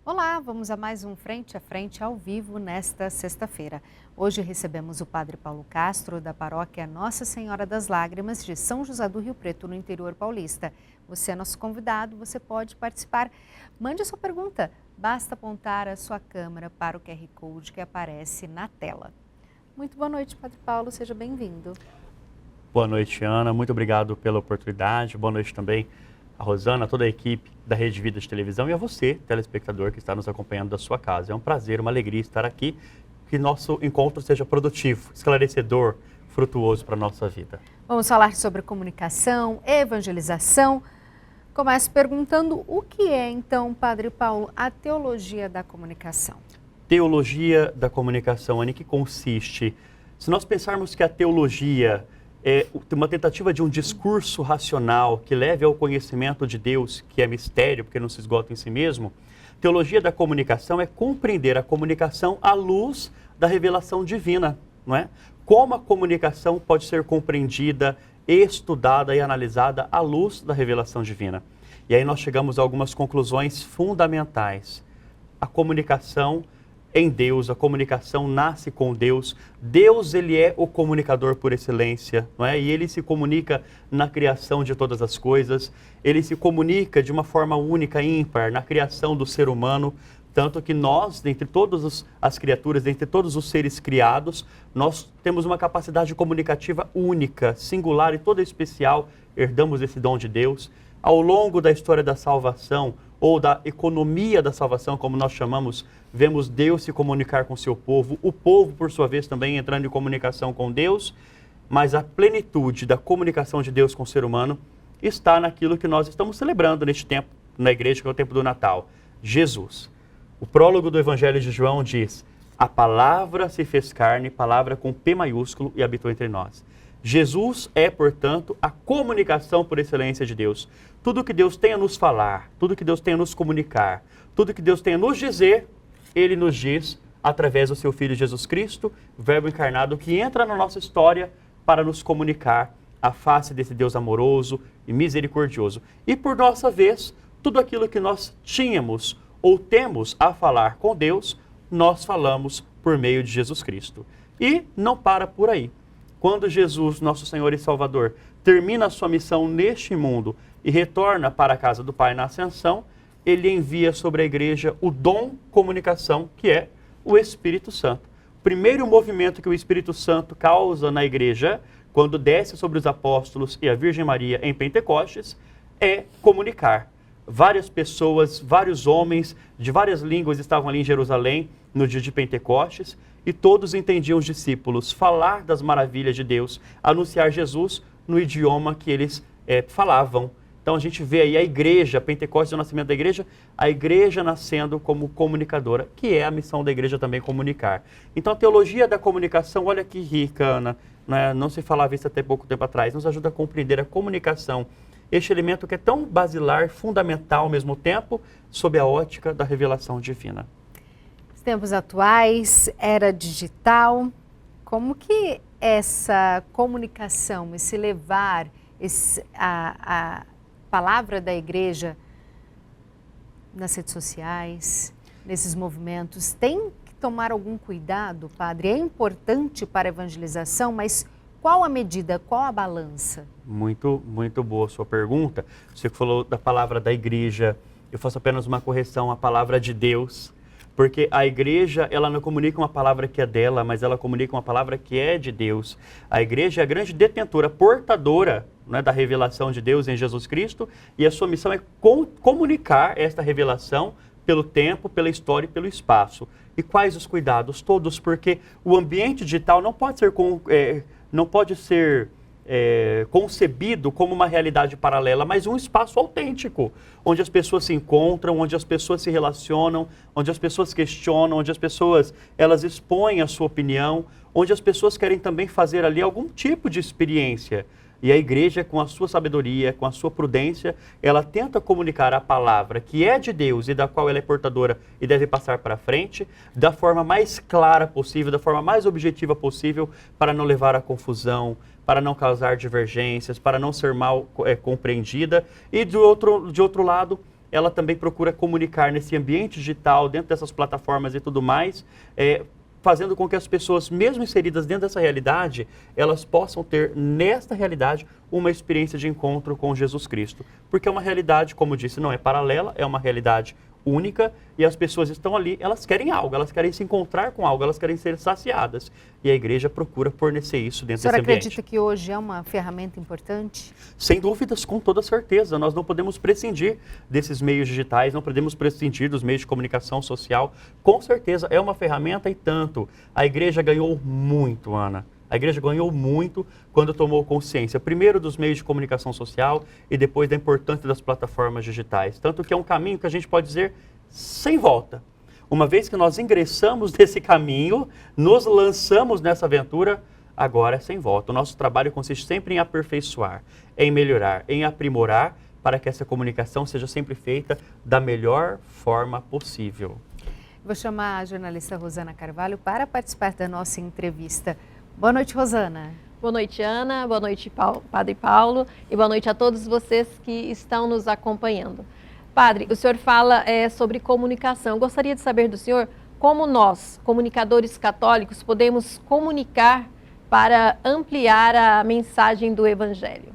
Olá, vamos a mais um Frente a Frente ao vivo nesta sexta-feira. Hoje recebemos o Padre Paulo Castro, da paróquia Nossa Senhora das Lágrimas, de São José do Rio Preto, no interior paulista. Você é nosso convidado, você pode participar. Mande a sua pergunta, basta apontar a sua câmera para o QR Code que aparece na tela. Muito boa noite, Padre Paulo, seja bem-vindo. Boa noite, Ana, muito obrigado pela oportunidade. Boa noite também a Rosana, a toda a equipe da Rede Vida de Televisão e a você, telespectador que está nos acompanhando da sua casa. É um prazer, uma alegria estar aqui, que nosso encontro seja produtivo, esclarecedor, frutuoso para a nossa vida. Vamos falar sobre comunicação, evangelização. Começo perguntando o que é, então, Padre Paulo, a teologia da comunicação? Teologia da comunicação, em que consiste? Se nós pensarmos que a teologia é uma tentativa de um discurso racional que leve ao conhecimento de Deus, que é mistério, porque não se esgota em si mesmo, teologia da comunicação é compreender a comunicação à luz da revelação divina, não é? Como a comunicação pode ser compreendida, estudada e analisada à luz da revelação divina. E aí nós chegamos a algumas conclusões fundamentais. A comunicação em Deus, a comunicação nasce com Deus. Deus, ele é o comunicador por excelência, não é? E ele se comunica na criação de todas as coisas. Ele se comunica de uma forma única, ímpar, na criação do ser humano. Tanto que nós, dentre todas as criaturas, dentre todos os seres criados, nós temos uma capacidade comunicativa única, singular e toda especial. Herdamos esse dom de Deus. Ao longo da história da salvação, ou da economia da salvação, como nós chamamos, vemos Deus se comunicar com seu povo, o povo, por sua vez, também entrando em comunicação com Deus, mas a plenitude da comunicação de Deus com o ser humano está naquilo que nós estamos celebrando neste tempo, na igreja, que é o tempo do Natal, Jesus. O prólogo do Evangelho de João diz: a palavra se fez carne, palavra com P maiúsculo, e habitou entre nós. Jesus é, portanto, a comunicação por excelência de Deus. Tudo que Deus tem a nos falar, tudo que Deus tem a nos comunicar, tudo que Deus tem a nos dizer, Ele nos diz através do seu Filho Jesus Cristo, Verbo encarnado, que entra na nossa história para nos comunicar a face desse Deus amoroso e misericordioso. E por nossa vez, tudo aquilo que nós tínhamos ou temos a falar com Deus, nós falamos por meio de Jesus Cristo. E não para por aí. Quando Jesus, nosso Senhor e Salvador, termina a sua missão neste mundo e retorna para a casa do Pai na ascensão, ele envia sobre a igreja o dom comunicação, que é o Espírito Santo. O primeiro movimento que o Espírito Santo causa na igreja, quando desce sobre os apóstolos e a Virgem Maria em Pentecostes, é comunicar. Várias pessoas, vários homens de várias línguas estavam ali em Jerusalém no dia de Pentecostes, e todos entendiam os discípulos falar das maravilhas de Deus, anunciar Jesus no idioma que eles falavam. Então a gente vê aí a igreja, Pentecostes é o nascimento da igreja, a igreja nascendo como comunicadora, que é a missão da igreja também comunicar. Então a teologia da comunicação, olha que rica, Ana, né? Não se falava isso até pouco tempo atrás, nos ajuda a compreender a comunicação, este elemento que é tão basilar, fundamental ao mesmo tempo, sob a ótica da revelação divina. Tempos atuais, era digital, como que essa comunicação, esse levar a palavra da igreja nas redes sociais, nesses movimentos, tem que tomar algum cuidado, padre? É importante para a evangelização, mas qual a medida, qual a balança? Muito boa a sua pergunta. Você falou da palavra da igreja, eu faço apenas uma correção, a palavra de Deus. Porque a igreja, ela não comunica uma palavra que é dela, mas ela comunica uma palavra que é de Deus. A igreja é a grande detentora, portadora, né, da revelação de Deus em Jesus Cristo, e a sua missão é comunicar esta revelação pelo tempo, pela história e pelo espaço. E quais os cuidados? Todos, porque o ambiente digital não pode ser concebido como uma realidade paralela, mas um espaço autêntico, onde as pessoas se encontram, onde as pessoas se relacionam, onde as pessoas questionam, onde as pessoas elas expõem a sua opinião, onde as pessoas querem também fazer ali algum tipo de experiência. E a igreja, com a sua sabedoria, com a sua prudência, ela tenta comunicar a palavra que é de Deus e da qual ela é portadora e deve passar para frente, da forma mais clara possível, da forma mais objetiva possível, para não levar à confusão, para não causar divergências, para não ser mal compreendida. E de outro lado, ela também procura comunicar nesse ambiente digital, dentro dessas plataformas e tudo mais, fazendo com que as pessoas, mesmo inseridas dentro dessa realidade, elas possam ter, nesta realidade, uma experiência de encontro com Jesus Cristo. Porque é uma realidade, como eu disse, não é paralela, é uma realidade única, e as pessoas estão ali, elas querem algo, elas querem se encontrar com algo, elas querem ser saciadas. E a igreja procura fornecer isso dentro desse ambiente. A senhora acredita que hoje é uma ferramenta importante? Sem dúvidas, com toda certeza. Nós não podemos prescindir desses meios digitais, não podemos prescindir dos meios de comunicação social. Com certeza, é uma ferramenta e tanto. A igreja ganhou muito, Ana. A igreja ganhou muito quando tomou consciência, primeiro dos meios de comunicação social e depois da importância das plataformas digitais. Tanto que é um caminho que a gente pode dizer sem volta. Uma vez que nós ingressamos nesse caminho, nos lançamos nessa aventura, agora é sem volta. O nosso trabalho consiste sempre em aperfeiçoar, em melhorar, em aprimorar, para que essa comunicação seja sempre feita da melhor forma possível. Vou chamar a jornalista Rosana Carvalho para participar da nossa entrevista. Boa noite, Rosana. Boa noite, Ana. Boa noite, Padre Paulo. E boa noite a todos vocês que estão nos acompanhando. Padre, o senhor fala sobre comunicação. Eu gostaria de saber do senhor como nós, comunicadores católicos, podemos comunicar para ampliar a mensagem do Evangelho.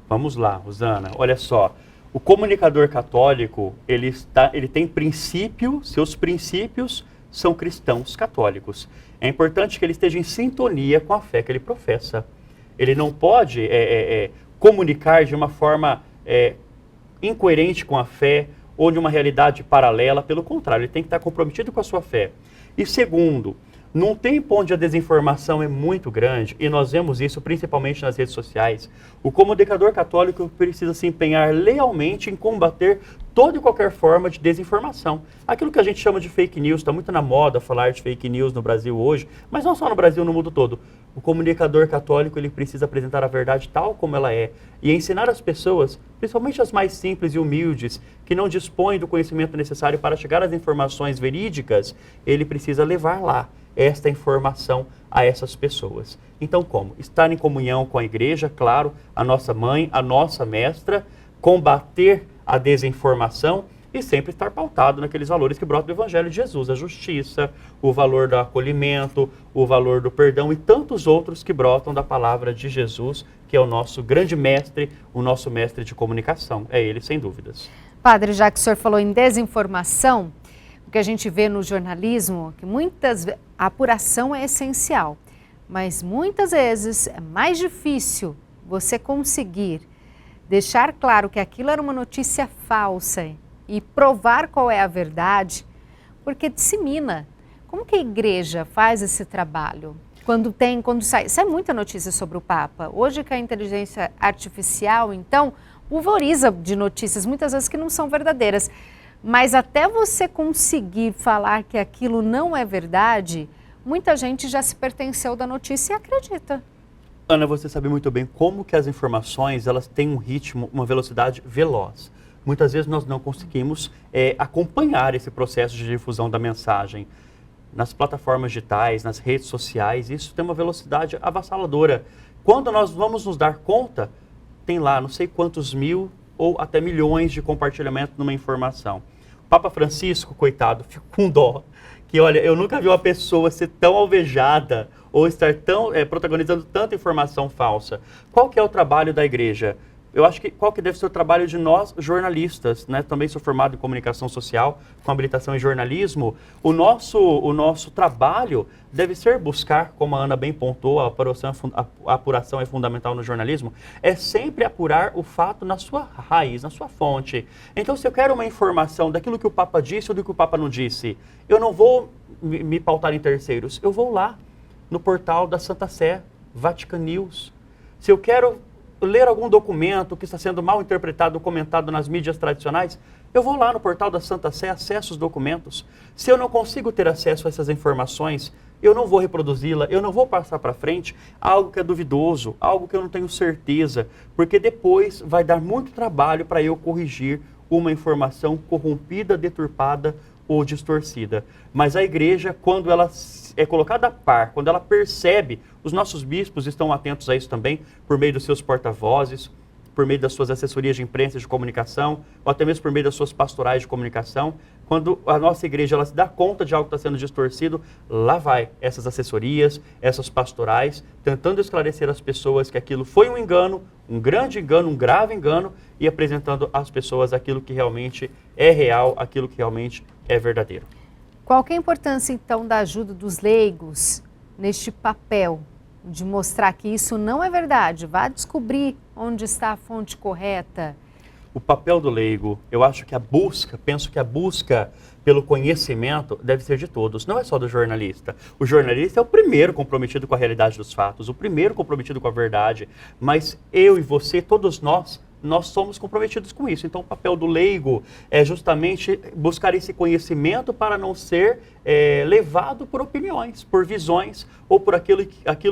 Vamos lá, Rosana. Olha só, o comunicador católico, ele tem princípio, seus princípios são cristãos católicos. É importante que ele esteja em sintonia com a fé que ele professa. Ele não pode comunicar de uma forma incoerente com a fé ou de uma realidade paralela. Pelo contrário, ele tem que estar comprometido com a sua fé. E segundo, num tempo onde a desinformação é muito grande, e nós vemos isso principalmente nas redes sociais, o comunicador católico precisa se empenhar lealmente em combater toda e qualquer forma de desinformação. Aquilo que a gente chama de fake news, está muito na moda falar de fake news no Brasil hoje, mas não só no Brasil, no mundo todo. O comunicador católico, ele precisa apresentar a verdade tal como ela é e ensinar as pessoas, principalmente as mais simples e humildes, que não dispõem do conhecimento necessário para chegar às informações verídicas, ele precisa levar lá esta informação a essas pessoas. Então, como? Estar em comunhão com a igreja, claro, a nossa mãe, a nossa mestra, combater a desinformação e sempre estar pautado naqueles valores que brotam do Evangelho de Jesus, a justiça, o valor do acolhimento, o valor do perdão e tantos outros que brotam da palavra de Jesus, que é o nosso grande mestre, o nosso mestre de comunicação. É ele, sem dúvidas. Padre, já que o senhor falou em desinformação, o que a gente vê no jornalismo, que a apuração é essencial, mas muitas vezes é mais difícil você conseguir deixar claro que aquilo era uma notícia falsa e provar qual é a verdade, porque dissemina. Como que a igreja faz esse trabalho? Quando sai muita notícia sobre o Papa. Hoje que a inteligência artificial, então, pulveriza de notícias, muitas vezes que não são verdadeiras. Mas até você conseguir falar que aquilo não é verdade, muita gente já se pertenceu da notícia e acredita. Ana, você sabe muito bem como que as informações, elas têm um ritmo, uma velocidade veloz. Muitas vezes nós não conseguimos acompanhar esse processo de difusão da mensagem. Nas plataformas digitais, nas redes sociais, isso tem uma velocidade avassaladora. Quando nós vamos nos dar conta, tem lá não sei quantos mil ou até milhões de compartilhamento numa informação. O Papa Francisco, coitado, fico com dó, que olha, eu nunca vi uma pessoa ser tão alvejada ou estar tão protagonizando tanta informação falsa. Qual que é o trabalho da igreja? Eu acho que qual que deve ser o trabalho de nós, jornalistas, né? Também sou formado em comunicação social, com habilitação em jornalismo. O nosso trabalho deve ser buscar, como a Ana bem pontuou, a apuração é fundamental no jornalismo, é sempre apurar o fato na sua raiz, na sua fonte. Então, se eu quero uma informação daquilo que o Papa disse ou do que o Papa não disse, eu não vou me pautar em terceiros, eu vou lá no portal da Santa Sé, Vatican News. Se eu quero ler algum documento que está sendo mal interpretado ou comentado nas mídias tradicionais, eu vou lá no portal da Santa Sé, acesso os documentos. Se eu não consigo ter acesso a essas informações, eu não vou reproduzi-la, eu não vou passar para frente algo que é duvidoso, algo que eu não tenho certeza, porque depois vai dar muito trabalho para eu corrigir uma informação corrompida, deturpada ou distorcida. Mas a igreja, quando ela é colocada a par, quando ela percebe, os nossos bispos estão atentos a isso também, por meio dos seus porta-vozes, por meio das suas assessorias de imprensa e de comunicação, ou até mesmo por meio das suas pastorais de comunicação. Quando a nossa igreja ela se dá conta de algo que está sendo distorcido, lá vai essas assessorias, essas pastorais, tentando esclarecer às pessoas que aquilo foi um engano, um grande engano, um grave engano, e apresentando às pessoas aquilo que realmente é real, aquilo que realmente é verdadeiro. Qual que é a importância, então, da ajuda dos leigos neste papel de mostrar que isso não é verdade? Vá descobrir onde está a fonte correta. O papel do leigo, eu acho que penso que a busca pelo conhecimento deve ser de todos, não é só do jornalista. O jornalista é o primeiro comprometido com a realidade dos fatos, o primeiro comprometido com a verdade, mas eu e você, todos nós somos comprometidos com isso. Então, o papel do leigo é justamente buscar esse conhecimento para não ser levado por opiniões, por visões ou por aquilo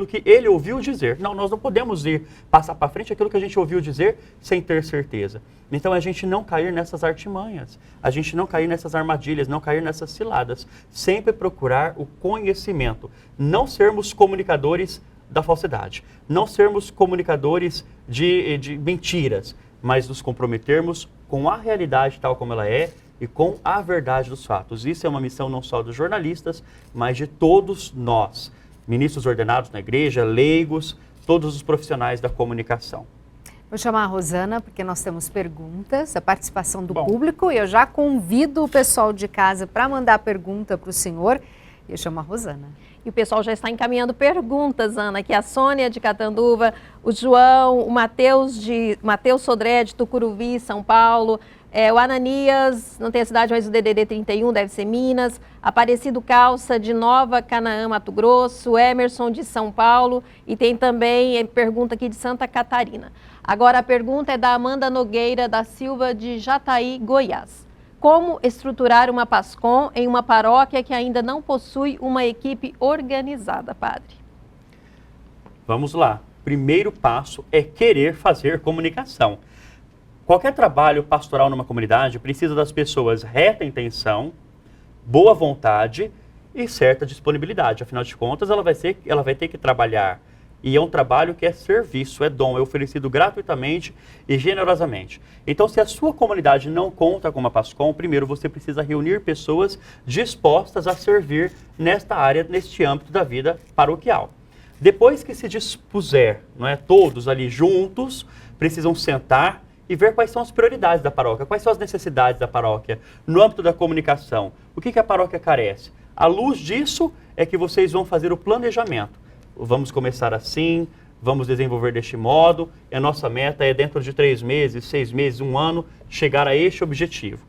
que ele ouviu dizer. Não, nós não podemos passar para frente aquilo que a gente ouviu dizer sem ter certeza. Então, a gente não cair nessas artimanhas, a gente não cair nessas armadilhas, não cair nessas ciladas. Sempre procurar o conhecimento, não sermos comunicadores da falsidade, não sermos comunicadores de mentiras, mas nos comprometermos com a realidade tal como ela é e com a verdade dos fatos. Isso é uma missão não só dos jornalistas, mas de todos nós, ministros ordenados na igreja, leigos, todos os profissionais da comunicação. Vou chamar a Rosana, porque nós temos perguntas, a participação do público, e eu já convido o pessoal de casa para mandar pergunta para o senhor, e eu chamo a Rosana. E o pessoal já está encaminhando perguntas, Ana, que a Sônia de Catanduva, o João, o Matheus Sodré de Tucuruvi, São Paulo, o Ananias, não tem a cidade, mas o DDD 31, deve ser Minas, Aparecido Calça de Nova Canaã, Mato Grosso, Emerson de São Paulo, e tem também pergunta aqui de Santa Catarina. Agora a pergunta é da Amanda Nogueira da Silva de Jataí, Goiás. Como estruturar uma PASCOM em uma paróquia que ainda não possui uma equipe organizada, padre? Vamos lá. Primeiro passo é querer fazer comunicação. Qualquer trabalho pastoral numa comunidade precisa das pessoas reta intenção, boa vontade e certa disponibilidade. Afinal de contas, ela vai ter que trabalhar. E é um trabalho que é serviço, é dom, é oferecido gratuitamente e generosamente. Então, se a sua comunidade não conta com uma PASCOM, primeiro você precisa reunir pessoas dispostas a servir nesta área, neste âmbito da vida paroquial. Depois que se dispuser, não é, todos ali juntos, precisam sentar e ver quais são as prioridades da paróquia, quais são as necessidades da paróquia no âmbito da comunicação. O que a paróquia carece? À luz disso é que vocês vão fazer o planejamento. Vamos começar assim, vamos desenvolver deste modo, e a nossa meta é dentro de 3 meses, 6 meses, 1 ano, chegar a este objetivo.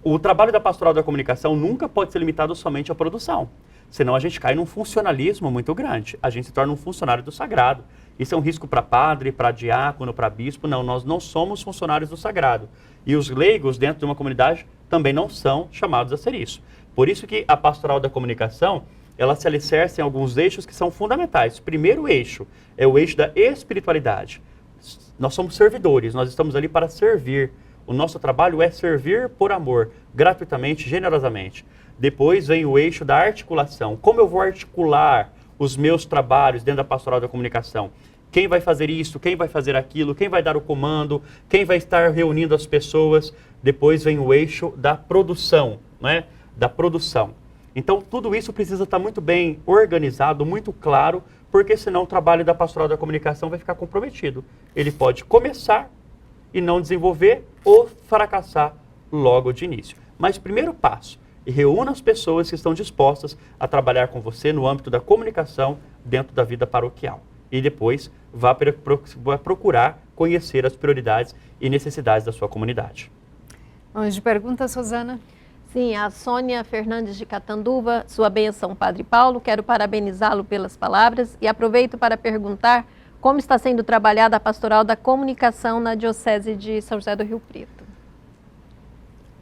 O trabalho da pastoral da comunicação nunca pode ser limitado somente à produção, senão a gente cai num funcionalismo muito grande, a gente se torna um funcionário do sagrado. Isso é um risco para padre, para diácono, para bispo. Não, nós não somos funcionários do sagrado. E os leigos dentro de uma comunidade também não são chamados a ser isso. Por isso que a pastoral da comunicação, ela se alicerça em alguns eixos que são fundamentais. O primeiro eixo é o eixo da espiritualidade. Nós somos servidores, nós estamos ali para servir. O nosso trabalho é servir por amor, gratuitamente, generosamente. Depois vem o eixo da articulação. Como eu vou articular os meus trabalhos dentro da pastoral da comunicação? Quem vai fazer isso, quem vai fazer aquilo, quem vai dar o comando, quem vai estar reunindo as pessoas. Depois vem o eixo da produção, né? Da produção. Então, tudo isso precisa estar muito bem organizado, muito claro, porque senão o trabalho da pastoral da comunicação vai ficar comprometido. Ele pode começar e não desenvolver ou fracassar logo de início. Mas primeiro passo, reúna as pessoas que estão dispostas a trabalhar com você no âmbito da comunicação dentro da vida paroquial. E depois vá procurar conhecer as prioridades e necessidades da sua comunidade. Vamos de perguntas, Rosana? Sim, a Sônia Fernandes de Catanduva, sua bênção, Padre Paulo. Quero parabenizá-lo pelas palavras e aproveito para perguntar como está sendo trabalhada a pastoral da comunicação na Diocese de São José do Rio Preto.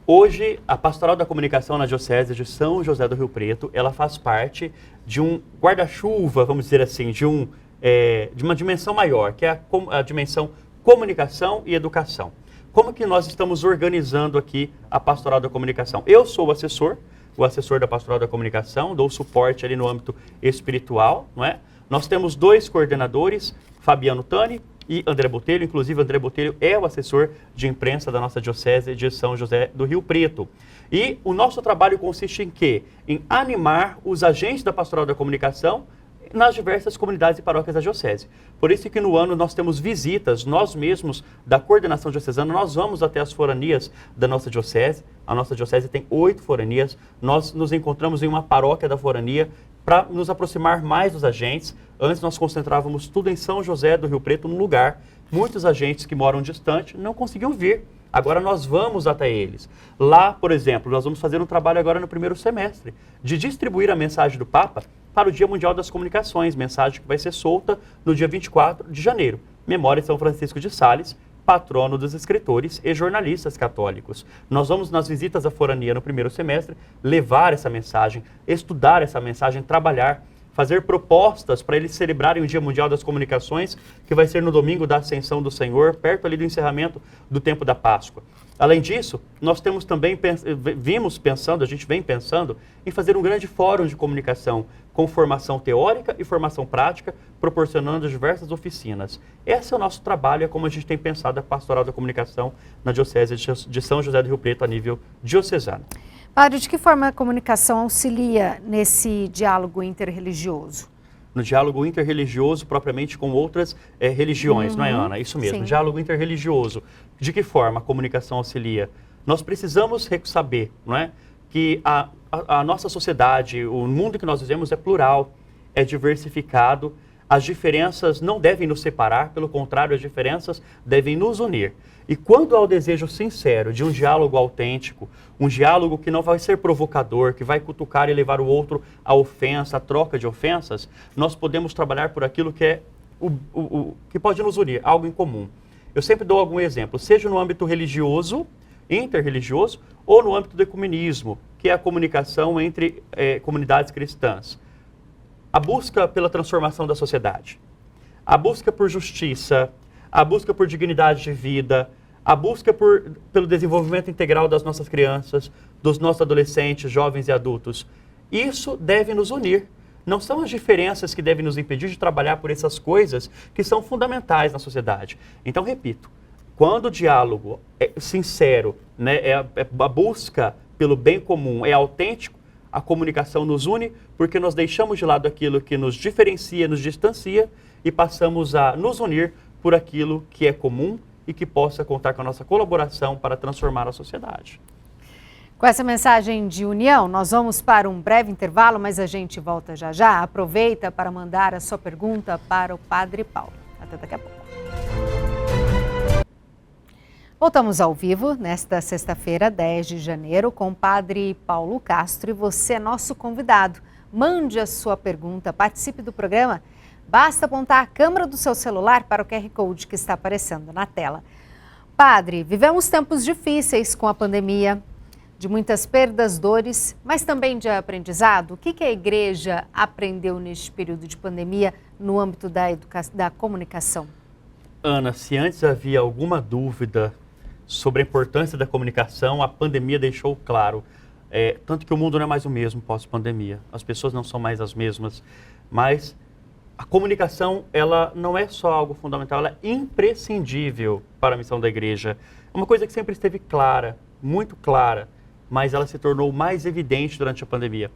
Hoje, a pastoral da comunicação na Diocese de São José do Rio Preto, ela faz parte de um guarda-chuva, vamos dizer assim, de uma dimensão maior, que é a dimensão comunicação e educação. Como que nós estamos organizando aqui a pastoral da comunicação? Eu sou o assessor da pastoral da comunicação, dou suporte ali no âmbito espiritual, não é? Nós temos 2 coordenadores, Fabiano Tani e André Botelho. Inclusive, André Botelho é o assessor de imprensa da nossa Diocese de São José do Rio Preto. E o nosso trabalho consiste em quê? Em animar os agentes da Pastoral da Comunicação nas diversas comunidades e paróquias da Diocese. Por isso que no ano nós temos visitas, nós mesmos da coordenação diocesana, nós vamos até as foranias da nossa Diocese. A nossa Diocese tem 8 foranias, nós nos encontramos em uma paróquia da forania para nos aproximar mais dos agentes. Antes nós concentrávamos tudo em São José do Rio Preto, num lugar. Muitos agentes que moram distante não conseguiam vir. Agora nós vamos até eles. Lá, por exemplo, nós vamos fazer um trabalho agora no primeiro semestre de distribuir a mensagem do Papa para o Dia Mundial das Comunicações, mensagem que vai ser solta no dia 24 de janeiro. Memória de São Francisco de Sales, patrono dos escritores e jornalistas católicos. Nós vamos, nas visitas à forania no primeiro semestre, levar essa mensagem, estudar essa mensagem, trabalhar, fazer propostas para eles celebrarem o Dia Mundial das Comunicações, que vai ser no domingo da Ascensão do Senhor, perto ali do encerramento do tempo da Páscoa. Além disso, nós temos também, a gente vem pensando em fazer um grande fórum de comunicação com formação teórica e formação prática, proporcionando diversas oficinas. Esse é o nosso trabalho, é como a gente tem pensado a Pastoral da Comunicação na Diocese de São José do Rio Preto a nível diocesano. Padre, de que forma a comunicação auxilia nesse diálogo interreligioso? No diálogo interreligioso, propriamente com outras religiões, não é, Ana? Isso mesmo, sim. Diálogo interreligioso. De que forma a comunicação auxilia? Nós precisamos saber, não é, que a nossa sociedade, o mundo que nós vivemos é plural, é diversificado. As diferenças não devem nos separar, pelo contrário, as diferenças devem nos unir. E quando há o desejo sincero de um diálogo autêntico, um diálogo que não vai ser provocador, que vai cutucar e levar o outro à ofensa, à troca de ofensas, nós podemos trabalhar por aquilo que é que pode nos unir, algo em comum. Eu sempre dou algum exemplo, seja no âmbito religioso, interreligioso, ou no âmbito do ecumenismo, que é a comunicação entre comunidades cristãs. A busca pela transformação da sociedade, a busca por justiça, a busca por dignidade de vida, a busca pelo desenvolvimento integral das nossas crianças, dos nossos adolescentes, jovens e adultos. Isso deve nos unir. Não são as diferenças que devem nos impedir de trabalhar por essas coisas que são fundamentais na sociedade. Então, repito, quando o diálogo é sincero, né, a busca pelo bem comum é autêntico, a comunicação nos une, porque nós deixamos de lado aquilo que nos diferencia, nos distancia e passamos a nos unir por aquilo que é comum e que possa contar com a nossa colaboração para transformar a sociedade. Com essa mensagem de união, nós vamos para um breve intervalo, mas a gente volta já já. Aproveita para mandar a sua pergunta para o Padre Paulo. Até daqui a pouco. Voltamos ao vivo nesta sexta-feira, 10 de janeiro, com o Padre Paulo Castro e você é nosso convidado. Mande a sua pergunta, participe do programa. Basta apontar a câmera do seu celular para o QR Code que está aparecendo na tela. Padre, vivemos tempos difíceis com a pandemia, de muitas perdas, dores, mas também de aprendizado. O que a igreja aprendeu neste período de pandemia no âmbito da comunicação? Ana, se antes havia alguma dúvida sobre a importância da comunicação, a pandemia deixou claro. Tanto que o mundo não é mais o mesmo pós-pandemia. As pessoas não são mais as mesmas, mas a comunicação, ela não é só algo fundamental, ela é imprescindível para a missão da igreja. É uma coisa que sempre esteve clara, muito clara, mas ela se tornou mais evidente durante a pandemia.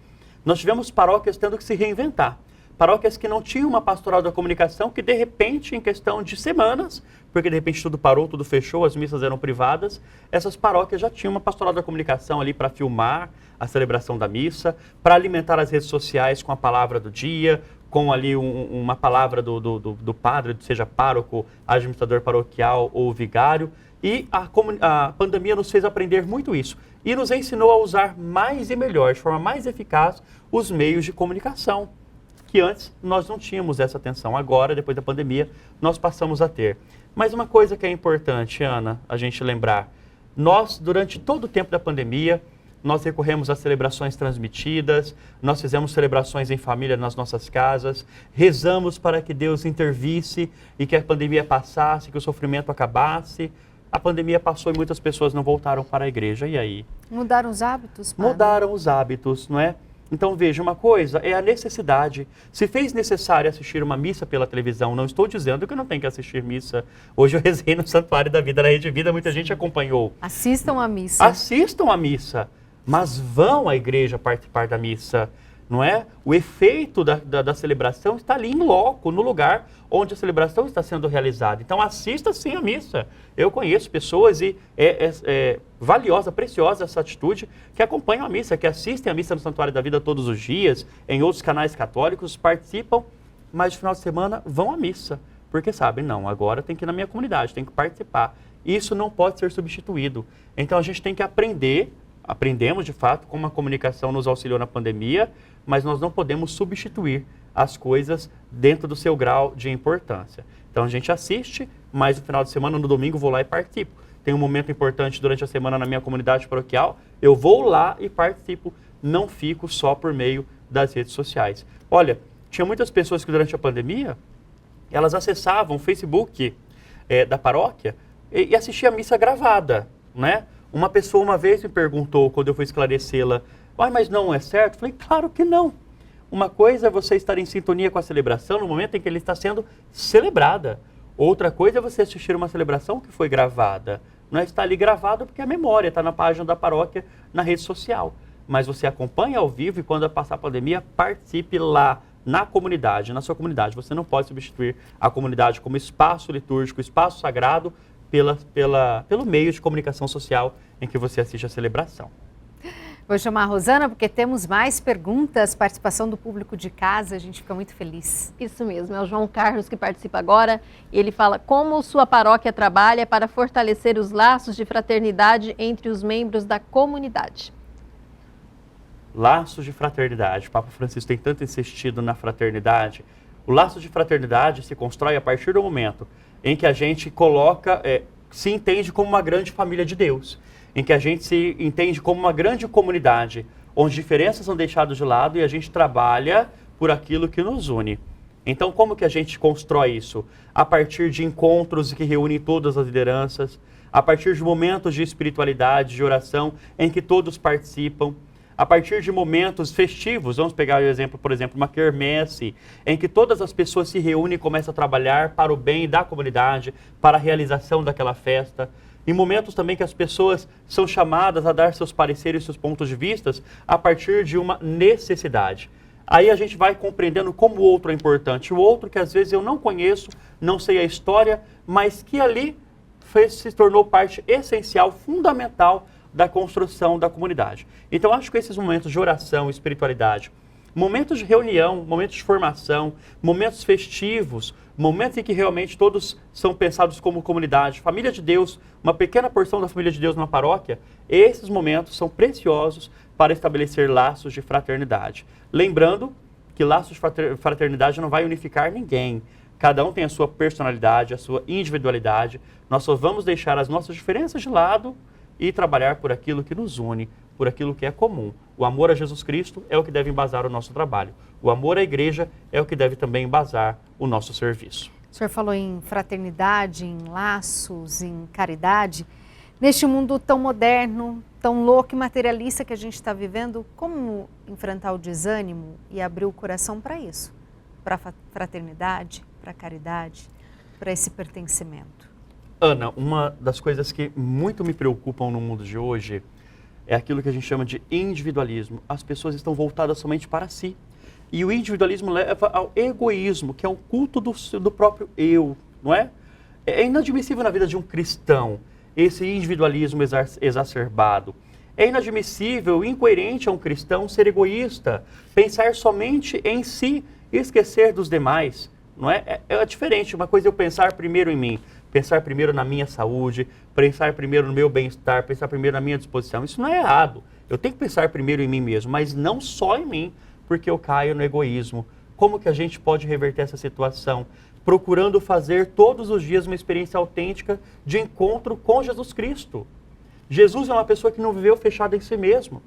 Nós tivemos paróquias tendo que se reinventar. Paróquias que não tinham uma pastoral da comunicação, que de repente, em questão de semanas, porque de repente tudo parou, tudo fechou, as missas eram privadas, essas paróquias já tinham uma pastoral da comunicação ali para filmar a celebração da missa, para alimentar as redes sociais com a palavra do dia, com ali uma palavra do padre, seja pároco, administrador paroquial ou vigário. E a pandemia nos fez aprender muito isso e nos ensinou a usar mais e melhor, de forma mais eficaz, os meios de comunicação, que antes nós não tínhamos essa atenção. Agora, depois da pandemia, nós passamos a ter. Mas uma coisa que é importante, Ana, a gente lembrar, nós, durante todo o tempo da pandemia, nós recorremos às celebrações transmitidas, nós fizemos celebrações em família nas nossas casas, rezamos para que Deus intervisse e que a pandemia passasse, que o sofrimento acabasse. A pandemia passou e muitas pessoas não voltaram para a igreja. E aí? Mudaram os hábitos, padre? Mudaram os hábitos, não é? Então, veja, uma coisa é a necessidade. Se fez necessário assistir uma missa pela televisão, não estou dizendo que não tem que assistir missa. Hoje eu rezei no Santuário da Vida, na Rede Vida, muita gente acompanhou. Assistam a missa. Assistam a missa, mas vão à igreja participar da missa, não é? O efeito da celebração está ali em loco, no lugar onde a celebração está sendo realizada. Então, assista sim a missa. Eu conheço pessoas e é valiosa, preciosa essa atitude, que acompanham a missa, que assistem a missa no Santuário da Vida todos os dias, em outros canais católicos, participam, mas no final de semana vão à missa, porque sabem, não, agora tem que ir na minha comunidade, tem que participar. Isso não pode ser substituído. Então, a gente tem que aprendemos de fato como a comunicação nos auxiliou na pandemia, mas nós não podemos substituir as coisas dentro do seu grau de importância. Então a gente assiste, mas no final de semana, no domingo, vou lá e participo. Tem um momento importante durante a semana na minha comunidade paroquial, eu vou lá e participo, não fico só por meio das redes sociais. Olha, tinha muitas pessoas que durante a pandemia, elas acessavam o Facebook da paróquia e assistiam a missa gravada, né? Uma pessoa uma vez me perguntou, quando eu fui esclarecê-la, mas não é certo? Eu falei, claro que não. Uma coisa é você estar em sintonia com a celebração no momento em que ele está sendo celebrada. Outra coisa é você assistir uma celebração que foi gravada. Não está ali gravado porque é memória, está na página da paróquia, na rede social. Mas você acompanha ao vivo e quando passar a pandemia, participe lá, na comunidade, na sua comunidade. Você não pode substituir a comunidade como espaço litúrgico, espaço sagrado, pelo meio de comunicação social em que você assiste a celebração. Vou chamar a Rosana porque temos mais perguntas, participação do público de casa, a gente fica muito feliz. Isso mesmo, é o João Carlos que participa agora. Ele fala, como sua paróquia trabalha para fortalecer os laços de fraternidade entre os membros da comunidade? Laços de fraternidade. O Papa Francisco tem tanto insistido na fraternidade. O laço de fraternidade se constrói a partir do momento em que a gente se entende como uma grande família de Deus, em que a gente se entende como uma grande comunidade, onde diferenças são deixadas de lado e a gente trabalha por aquilo que nos une. Então, como que a gente constrói isso? A partir de encontros que reúnem todas as lideranças, a partir de momentos de espiritualidade, de oração, em que todos participam, a partir de momentos festivos, vamos pegar o exemplo, por exemplo, uma quermesse, em que todas as pessoas se reúnem e começam a trabalhar para o bem da comunidade, para a realização daquela festa. Em momentos também que as pessoas são chamadas a dar seus pareceres e seus pontos de vista a partir de uma necessidade. Aí a gente vai compreendendo como o outro é importante. O outro que às vezes eu não conheço, não sei a história, mas que ali se tornou parte essencial, fundamental da construção da comunidade. Então, acho que esses momentos de oração, espiritualidade, momentos de reunião, momentos de formação, momentos festivos, momentos em que realmente todos são pensados como comunidade, família de Deus, uma pequena porção da família de Deus numa paróquia, esses momentos são preciosos para estabelecer laços de fraternidade. Lembrando que laços de fraternidade não vai unificar ninguém. Cada um tem a sua personalidade, a sua individualidade. Nós só vamos deixar as nossas diferenças de lado e trabalhar por aquilo que nos une, por aquilo que é comum. O amor a Jesus Cristo é o que deve embasar o nosso trabalho. O amor à igreja é o que deve também embasar o nosso serviço. O senhor falou em fraternidade, em laços, em caridade. Neste mundo tão moderno, tão louco e materialista que a gente está vivendo, como enfrentar o desânimo e abrir o coração para isso? Para a fraternidade, para a caridade, para esse pertencimento? Ana, uma das coisas que muito me preocupam no mundo de hoje é aquilo que a gente chama de individualismo. As pessoas estão voltadas somente para si. E o individualismo leva ao egoísmo, que é um culto do próprio eu, não é? É inadmissível na vida de um cristão esse individualismo exacerbado. É inadmissível, incoerente a um cristão ser egoísta, pensar somente em si e esquecer dos demais, não é? É diferente, uma coisa é eu pensar primeiro em mim, pensar primeiro na minha saúde, pensar primeiro no meu bem-estar, pensar primeiro na minha disposição. Isso não é errado. Eu tenho que pensar primeiro em mim mesmo, mas não só em mim, porque eu caio no egoísmo. Como que a gente pode reverter essa situação? Procurando fazer todos os dias uma experiência autêntica de encontro com Jesus Cristo. Jesus é uma pessoa que não viveu fechada em si mesmo.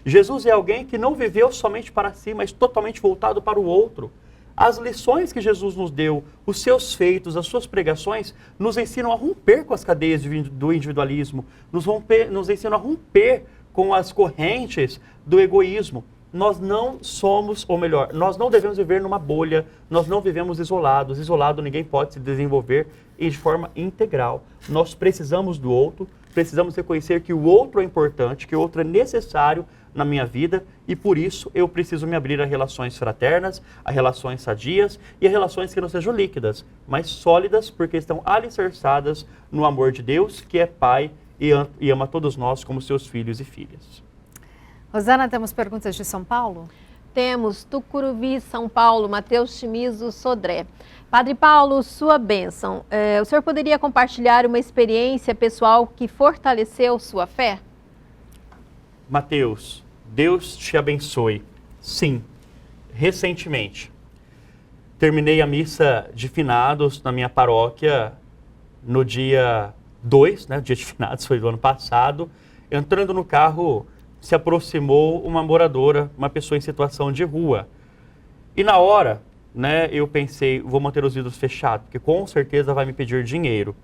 Jesus é alguém que não viveu somente para si, mas totalmente voltado para o outro. As lições que Jesus nos deu, os seus feitos, as suas pregações, nos ensinam a romper com as cadeias do individualismo, nos ensinam a romper com as correntes do egoísmo. nós não somos, ou melhor, nós não devemos viver numa bolha, nós não vivemos isolados. Isolado ninguém pode se desenvolver de forma integral. Nós precisamos do outro, precisamos reconhecer que o outro é importante, que o outro é necessário na minha vida e por isso eu preciso me abrir a relações fraternas, a relações sadias e a relações que não sejam líquidas, mas sólidas porque estão alicerçadas no amor de Deus, que é Pai e ama todos nós como seus filhos e filhas. Rosana, temos perguntas de São Paulo? Temos Tucuruvi, São Paulo, Mateus Chimizo, Sodré. Padre Paulo, sua bênção. O senhor poderia compartilhar uma experiência pessoal que fortaleceu sua fé? Mateus, Deus te abençoe. Sim, recentemente terminei a missa de finados na minha paróquia no dia 2, né, o dia de finados foi do ano passado. Entrando no carro, se aproximou uma moradora, uma pessoa em situação de rua. E na hora, né, eu pensei, vou manter os vidros fechados, porque com certeza vai me pedir dinheiro.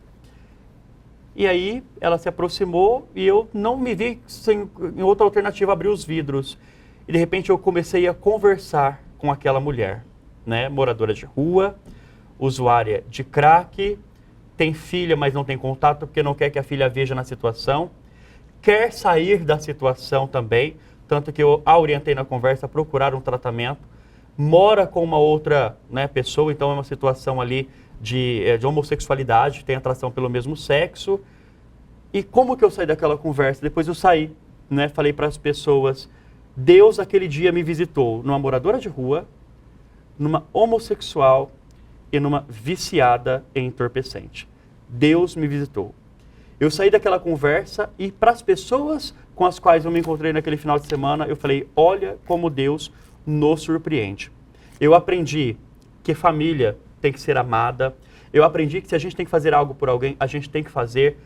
E aí ela se aproximou e eu não me vi em outra alternativa abrir os vidros. E de repente eu comecei a conversar com aquela mulher, né, moradora de rua, usuária de crack, tem filha, mas não tem contato porque não quer que a filha veja na situação. Quer sair da situação também, tanto que eu a orientei na conversa a procurar um tratamento. Mora com uma outra, né, pessoa, então é uma situação ali de homossexualidade, tem atração pelo mesmo sexo. E como que eu saí daquela conversa? Depois eu saí, né, falei para as pessoas, Deus aquele dia me visitou numa moradora de rua, numa homossexual e numa viciada em entorpecente. Deus me visitou. Eu saí daquela conversa e para as pessoas com as quais eu me encontrei naquele final de semana, eu falei, olha como Deus nos surpreende. Eu aprendi que família tem que ser amada. Eu aprendi que se a gente tem que fazer algo por alguém, a gente tem que fazer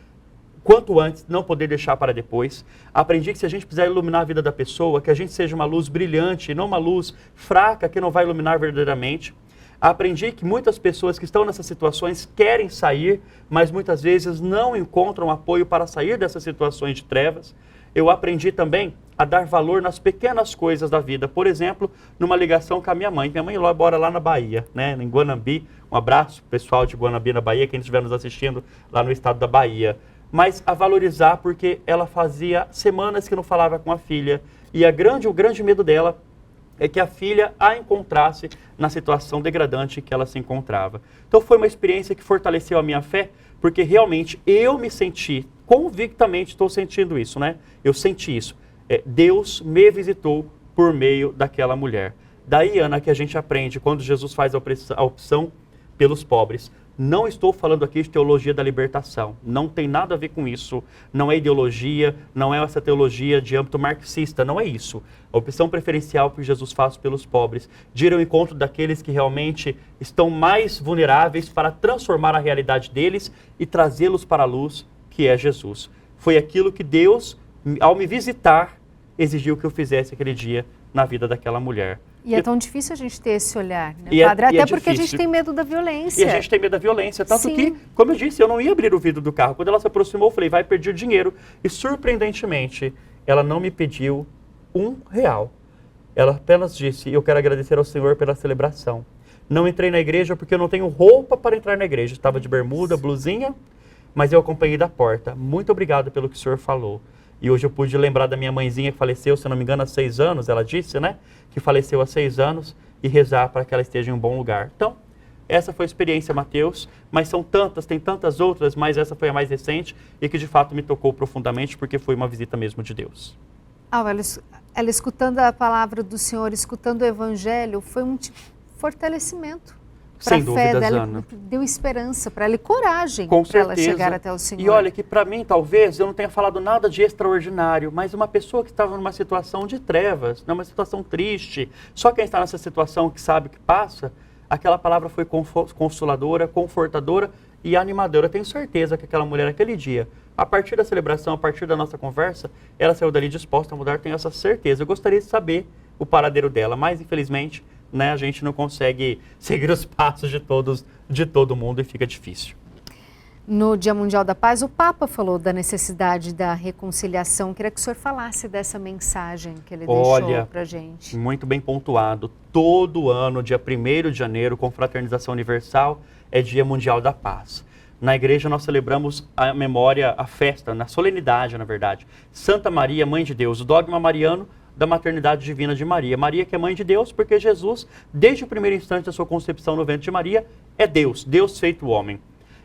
quanto antes, não poder deixar para depois. Aprendi que se a gente precisar iluminar a vida da pessoa, que a gente seja uma luz brilhante, não uma luz fraca que não vai iluminar verdadeiramente. Aprendi que muitas pessoas que estão nessas situações querem sair, mas muitas vezes não encontram apoio para sair dessas situações de trevas. Eu aprendi também a dar valor nas pequenas coisas da vida. Por exemplo, numa ligação com a minha mãe. Minha mãe mora lá na Bahia, né, em Guanambi. Um abraço, pessoal de Guanambi, na Bahia, quem estiver nos assistindo lá no estado da Bahia. Mas a valorizar porque ela fazia semanas que não falava com a filha. E o grande medo dela é que a filha a encontrasse na situação degradante que ela se encontrava. Então foi uma experiência que fortaleceu a minha fé, porque realmente eu me senti, convictamente estou sentindo isso, né? Eu senti isso. Deus me visitou por meio daquela mulher. Daí, Ana, que a gente aprende quando Jesus faz a opção pelos pobres. Não estou falando aqui de teologia da libertação. Não tem nada a ver com isso. Não é ideologia, não é essa teologia de âmbito marxista, não é isso. A opção preferencial que Jesus faz pelos pobres, de ir ao encontro daqueles que realmente estão mais vulneráveis para transformar a realidade deles e trazê-los para a luz, que é Jesus. Foi aquilo que Deus, ao me visitar, exigiu que eu fizesse aquele dia na vida daquela mulher. E é tão difícil a gente ter esse olhar, né, Padre? Até porque a gente tem medo da violência. E a gente tem medo da violência. Tanto que, como eu disse, eu não ia abrir o vidro do carro. Quando ela se aproximou, eu falei, vai pedir dinheiro. E, surpreendentemente, ela não me pediu R$1. Ela apenas disse, eu quero agradecer ao Senhor pela celebração. Não entrei na igreja porque eu não tenho roupa para entrar na igreja. Estava de bermuda, blusinha, mas eu acompanhei da porta. Muito obrigado pelo que o Senhor falou. E hoje eu pude lembrar da minha mãezinha que faleceu, se não me engano, há 6 anos, ela disse, né? Que faleceu há 6 anos e rezar para que ela esteja em um bom lugar. Então, essa foi a experiência, Mateus, mas são tantas, tem tantas outras, mas essa foi a mais recente e que de fato me tocou profundamente porque foi uma visita mesmo de Deus. Ela escutando a palavra do Senhor, escutando o Evangelho, foi um fortalecimento. Sem dúvidas, Ana. Deu esperança para ela e coragem para ela chegar até o Senhor. E olha que para mim, talvez, eu não tenha falado nada de extraordinário, mas uma pessoa que estava numa situação de trevas, numa situação triste, só quem está nessa situação que sabe o que passa, aquela palavra foi consoladora, confortadora e animadora. Eu tenho certeza que aquela mulher, aquele dia, a partir da celebração, a partir da nossa conversa, ela saiu dali disposta a mudar, tenho essa certeza. Eu gostaria de saber o paradeiro dela, mas infelizmente, né, a gente não consegue seguir os passos de todo mundo e fica difícil. No Dia Mundial da Paz, o Papa falou da necessidade da reconciliação. Queria que o senhor falasse dessa mensagem que ele deixou para a gente. Muito bem pontuado. Todo ano, dia 1º de janeiro, com Fraternização Universal, é Dia Mundial da Paz. Na igreja nós celebramos a memória, a festa, na solenidade, na verdade. Santa Maria, Mãe de Deus, o dogma mariano da maternidade divina de Maria. Maria que é Mãe de Deus, porque Jesus, desde o primeiro instante da sua concepção no ventre de Maria, é Deus, Deus feito homem.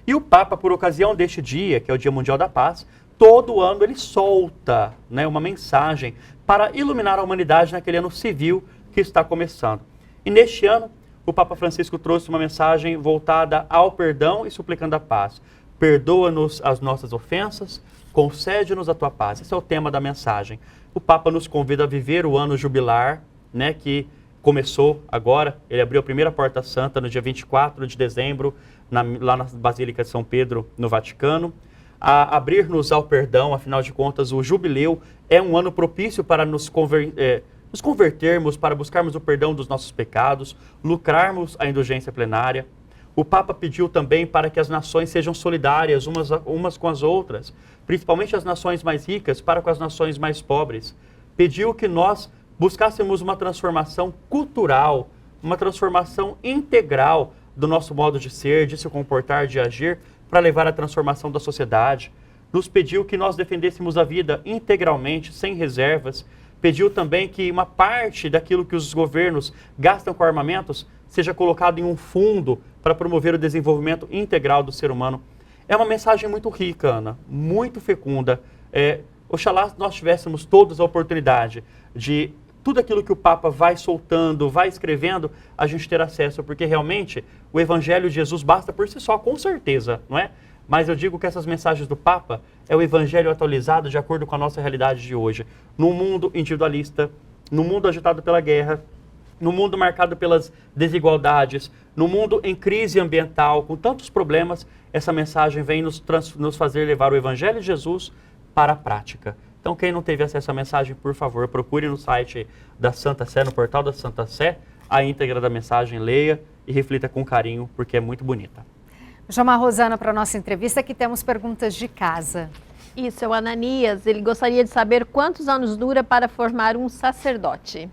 E o Papa, por ocasião deste dia, que é o Dia Mundial da Paz, todo ano ele solta, né, uma mensagem para iluminar a humanidade naquele ano civil que está começando. E neste ano, o Papa Francisco trouxe uma mensagem voltada ao perdão e suplicando a paz. Perdoa-nos as nossas ofensas, concede-nos a tua paz. Esse é o tema da mensagem. O Papa nos convida a viver o ano jubilar, né, que começou agora. Ele abriu a primeira Porta Santa no dia 24 de dezembro, lá na Basílica de São Pedro, no Vaticano. A abrir-nos ao perdão, afinal de contas, o jubileu é um ano propício para nos convertermos, para buscarmos o perdão dos nossos pecados, lucrarmos a indulgência plenária. O Papa pediu também para que as nações sejam solidárias umas com as outras, principalmente as nações mais ricas para com as nações mais pobres. Pediu que nós buscássemos uma transformação cultural, uma transformação integral do nosso modo de ser, de se comportar, de agir, para levar à transformação da sociedade. Nos pediu que nós defendêssemos a vida integralmente, sem reservas. Pediu também que uma parte daquilo que os governos gastam com armamentos seja colocado em um fundo para promover o desenvolvimento integral do ser humano. É uma mensagem muito rica, Ana, muito fecunda. Oxalá nós tivéssemos todos a oportunidade de tudo aquilo que o Papa vai soltando, vai escrevendo, a gente ter acesso, porque realmente o Evangelho de Jesus basta por si só, com certeza, não é? Mas eu digo que essas mensagens do Papa é o Evangelho atualizado de acordo com a nossa realidade de hoje. Num mundo individualista, num mundo agitado pela guerra, num mundo marcado pelas desigualdades, num mundo em crise ambiental, com tantos problemas, essa mensagem vem nos fazer levar o Evangelho de Jesus para a prática. Então, quem não teve acesso à mensagem, por favor, procure no site da Santa Sé, no portal da Santa Sé, a íntegra da mensagem, leia e reflita com carinho, porque é muito bonita. Vou chamar a Rosana para a nossa entrevista, que temos perguntas de casa. Isso, é o Ananias. Ele gostaria de saber quantos anos dura para formar um sacerdote.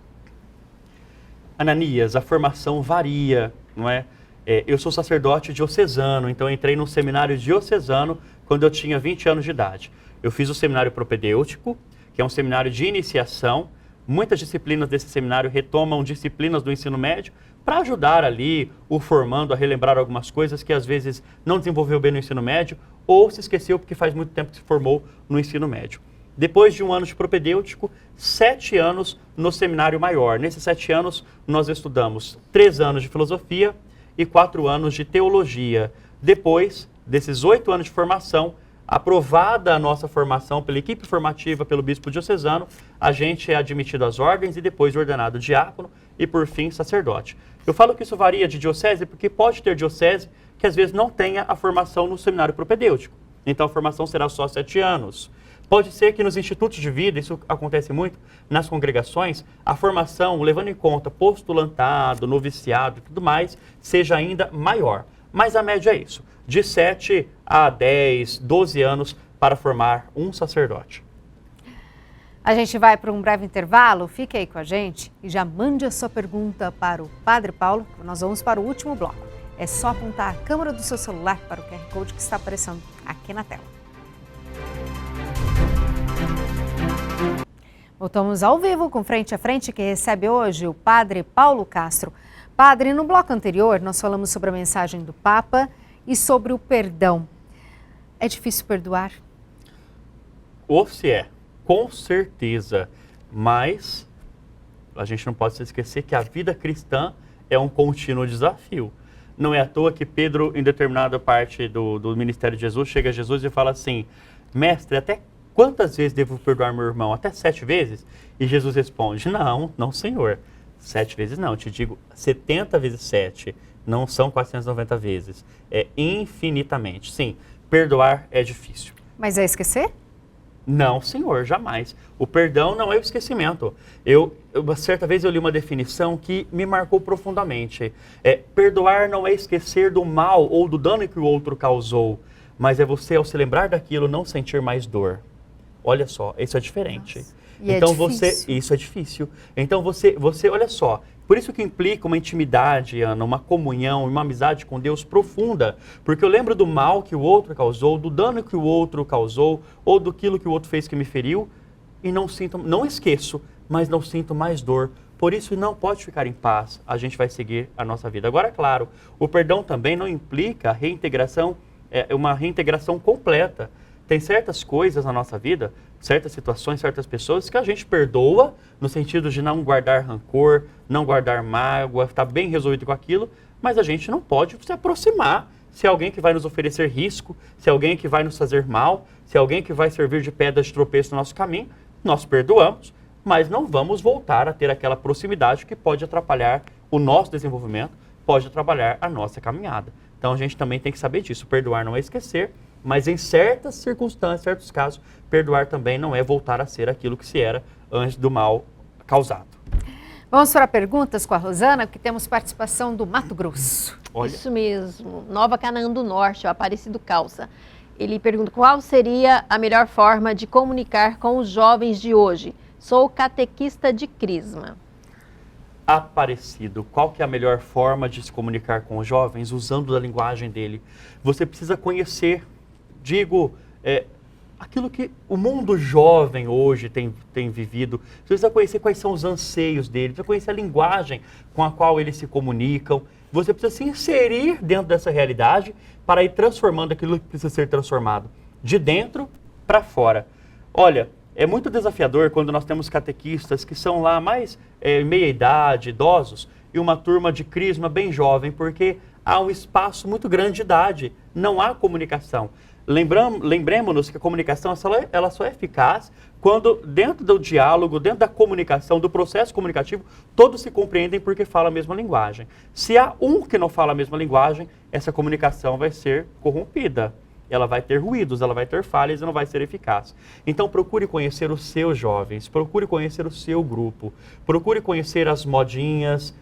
Ananias, a formação varia, não é? Eu sou sacerdote diocesano, então entrei num seminário diocesano quando eu tinha 20 anos de idade. Eu fiz o seminário propedêutico, que é um seminário de iniciação. Muitas disciplinas desse seminário retomam disciplinas do ensino médio para ajudar ali o formando a relembrar algumas coisas que às vezes não desenvolveu bem no ensino médio ou se esqueceu porque faz muito tempo que se formou no ensino médio. Depois de um ano de propedêutico, 7 anos no seminário maior. Nesses 7 anos, nós estudamos 3 anos de filosofia e 4 anos de teologia. Depois desses 8 anos de formação, aprovada a nossa formação pela equipe formativa, pelo bispo diocesano, a gente é admitido às ordens e depois ordenado diácono e, por fim, sacerdote. Eu falo que isso varia de diocese porque pode ter diocese que às vezes não tenha a formação no seminário propedêutico. Então a formação será só 7 anos. Pode ser que nos institutos de vida, isso acontece muito nas congregações, a formação, levando em conta postulantado, noviciado e tudo mais, seja ainda maior. Mas a média é isso, de 7 a 10, 12 anos para formar um sacerdote. A gente vai para um breve intervalo, fique aí com a gente e já mande a sua pergunta para o Padre Paulo. Nós vamos para o último bloco. É só apontar a câmera do seu celular para o QR Code que está aparecendo aqui na tela. Voltamos ao vivo com Frente a Frente, que recebe hoje o Padre Paulo Castro. Padre, no bloco anterior nós falamos sobre a mensagem do Papa e sobre o perdão. É difícil perdoar? Se é, com certeza, mas a gente não pode se esquecer que a vida cristã é um contínuo desafio. Não é à toa que Pedro, em determinada parte do ministério de Jesus, chega a Jesus e fala assim: mestre, até quantas vezes devo perdoar meu irmão? Até 7 vezes? E Jesus responde: não, senhor. 7 vezes não, te digo 70 vezes 7. Não são 490 vezes. É infinitamente. Sim, perdoar é difícil. Mas é esquecer? Não, senhor, jamais. O perdão não é o esquecimento. Certa vez eu li uma definição que me marcou profundamente. Perdoar não é esquecer do mal ou do dano que o outro causou, mas é você, ao se lembrar daquilo, não sentir mais dor. Olha só, isso é diferente. Nossa. E Então isso é difícil. Então você, olha só, por isso que implica uma intimidade, Ana, uma comunhão, uma amizade com Deus profunda. Porque eu lembro do mal que o outro causou, do dano que o outro causou, ou do que o outro fez que me feriu, e não esqueço, mas não sinto mais dor. Por isso não pode ficar em paz, a gente vai seguir a nossa vida. Agora, claro, o perdão também não implica a reintegração, uma reintegração completa. Tem certas coisas na nossa vida, certas situações, certas pessoas que a gente perdoa no sentido de não guardar rancor, não guardar mágoa, estar bem resolvido com aquilo, mas a gente não pode se aproximar se é alguém que vai nos oferecer risco, se é alguém que vai nos fazer mal, se é alguém que vai servir de pedra de tropeço no nosso caminho, nós perdoamos, mas não vamos voltar a ter aquela proximidade que pode atrapalhar o nosso desenvolvimento, pode atrapalhar a nossa caminhada. Então a gente também tem que saber disso, perdoar não é esquecer, mas em certas circunstâncias, certos casos, perdoar também não é voltar a ser aquilo que se era antes do mal causado. Vamos para perguntas com a Rosana, porque temos participação do Mato Grosso. Olha. Isso mesmo, Nova Canaã do Norte, o Aparecido Calça. Ele pergunta qual seria a melhor forma de comunicar com os jovens de hoje. Sou catequista de Crisma. Aparecido, qual que é a melhor forma de se comunicar com os jovens? Usando a linguagem dele. Você precisa conhecer, aquilo que o mundo jovem hoje tem vivido. Você precisa conhecer quais são os anseios dele, precisa conhecer a linguagem com a qual eles se comunicam. Você precisa se inserir dentro dessa realidade para ir transformando aquilo que precisa ser transformado, de dentro para fora. Olha, é muito desafiador quando nós temos catequistas que são lá mais meia idade, idosos, e uma turma de crisma bem jovem, porque há um espaço muito grande de idade, não há comunicação. Lembremos-nos que a comunicação ela só é eficaz quando dentro do diálogo, dentro da comunicação, do processo comunicativo, todos se compreendem porque falam a mesma linguagem. Se há um que não fala a mesma linguagem, essa comunicação vai ser corrompida. Ela vai ter ruídos, ela vai ter falhas e não vai ser eficaz. Então procure conhecer os seus jovens, procure conhecer o seu grupo, procure conhecer as modinhas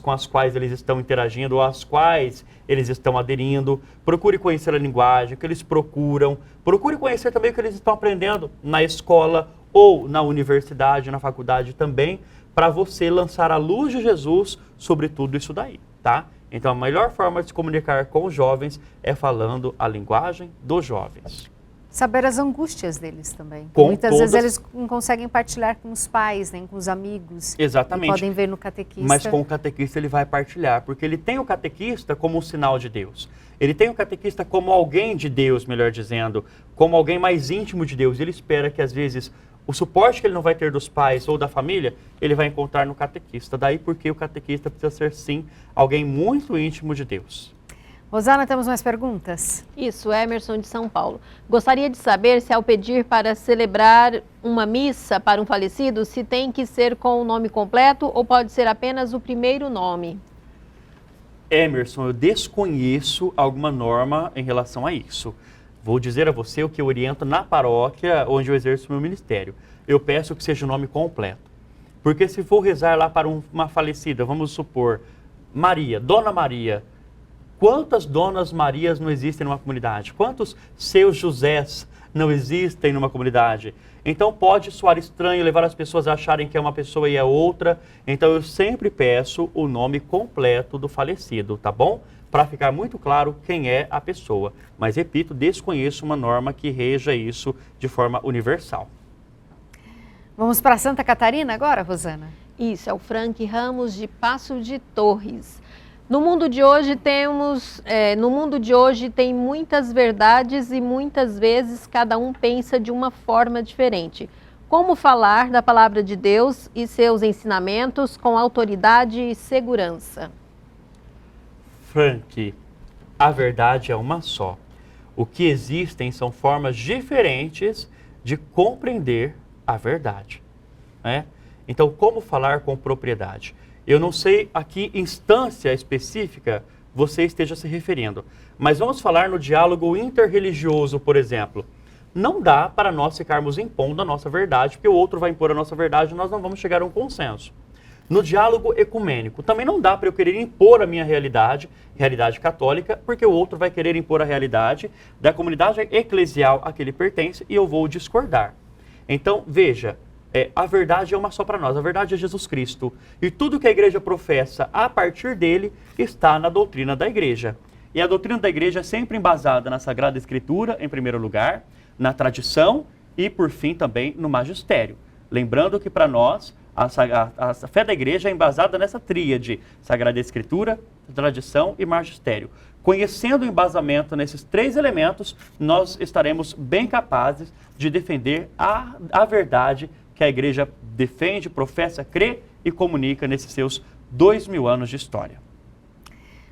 com as quais eles estão interagindo, ou às quais eles estão aderindo. Procure conhecer a linguagem, o que eles procuram. Procure conhecer também o que eles estão aprendendo na escola ou na universidade, na faculdade também, para você lançar a luz de Jesus sobre tudo isso daí, tá? Então, a melhor forma de se comunicar com os jovens é falando a linguagem dos jovens. Saber as angústias deles também. Com Muitas vezes eles não conseguem partilhar com os pais, nem com os amigos. Exatamente. Podem ver no catequista. Mas com o catequista ele vai partilhar, porque ele tem o catequista como um sinal de Deus. Ele tem o catequista como alguém de Deus, melhor dizendo, como alguém mais íntimo de Deus. Ele espera que, às vezes, o suporte que ele não vai ter dos pais ou da família, ele vai encontrar no catequista. Daí porque o catequista precisa ser, sim, alguém muito íntimo de Deus. Rosana, temos mais perguntas? Isso, Emerson de São Paulo. Gostaria de saber se ao pedir para celebrar uma missa para um falecido, se tem que ser com o nome completo ou pode ser apenas o primeiro nome? Emerson, eu desconheço alguma norma em relação a isso. Vou dizer a você o que eu oriento na paróquia onde eu exerço o meu ministério. Eu peço que seja o nome completo. Porque se for rezar lá para uma falecida, vamos supor, Maria, Dona Maria, quantas Donas Marias não existem numa comunidade? Quantos seus Josés não existem numa comunidade? Então pode soar estranho, levar as pessoas a acharem que é uma pessoa e é outra. Então eu sempre peço o nome completo do falecido, tá bom? Para ficar muito claro quem é a pessoa. Mas repito, desconheço uma norma que reja isso de forma universal. Vamos para Santa Catarina agora, Rosana? Isso, é o Frank Ramos de Passo de Torres. No mundo de hoje tem muitas verdades e muitas vezes cada um pensa de uma forma diferente. Como falar da palavra de Deus e seus ensinamentos com autoridade e segurança? Frank, a verdade é uma só. O que existem são formas diferentes de compreender a verdade, né? Então, como falar com propriedade? Eu não sei a que instância específica você esteja se referindo, mas vamos falar no diálogo interreligioso, por exemplo. Não dá para nós ficarmos impondo a nossa verdade, porque o outro vai impor a nossa verdade e nós não vamos chegar a um consenso. No diálogo ecumênico, também não dá para eu querer impor a minha realidade católica, porque o outro vai querer impor a realidade da comunidade eclesial a que ele pertence e eu vou discordar. Então, veja, a verdade é uma só para nós, a verdade é Jesus Cristo. E tudo que a igreja professa a partir dele está na doutrina da igreja. E a doutrina da igreja é sempre embasada na Sagrada Escritura, em primeiro lugar, na tradição e, por fim, também no magistério. Lembrando que para nós, a fé da igreja é embasada nessa tríade, Sagrada Escritura, tradição e magistério. Conhecendo o embasamento nesses três elementos, nós estaremos bem capazes de defender a verdade que a igreja defende, professa, crê e comunica nesses seus 2000 anos de história.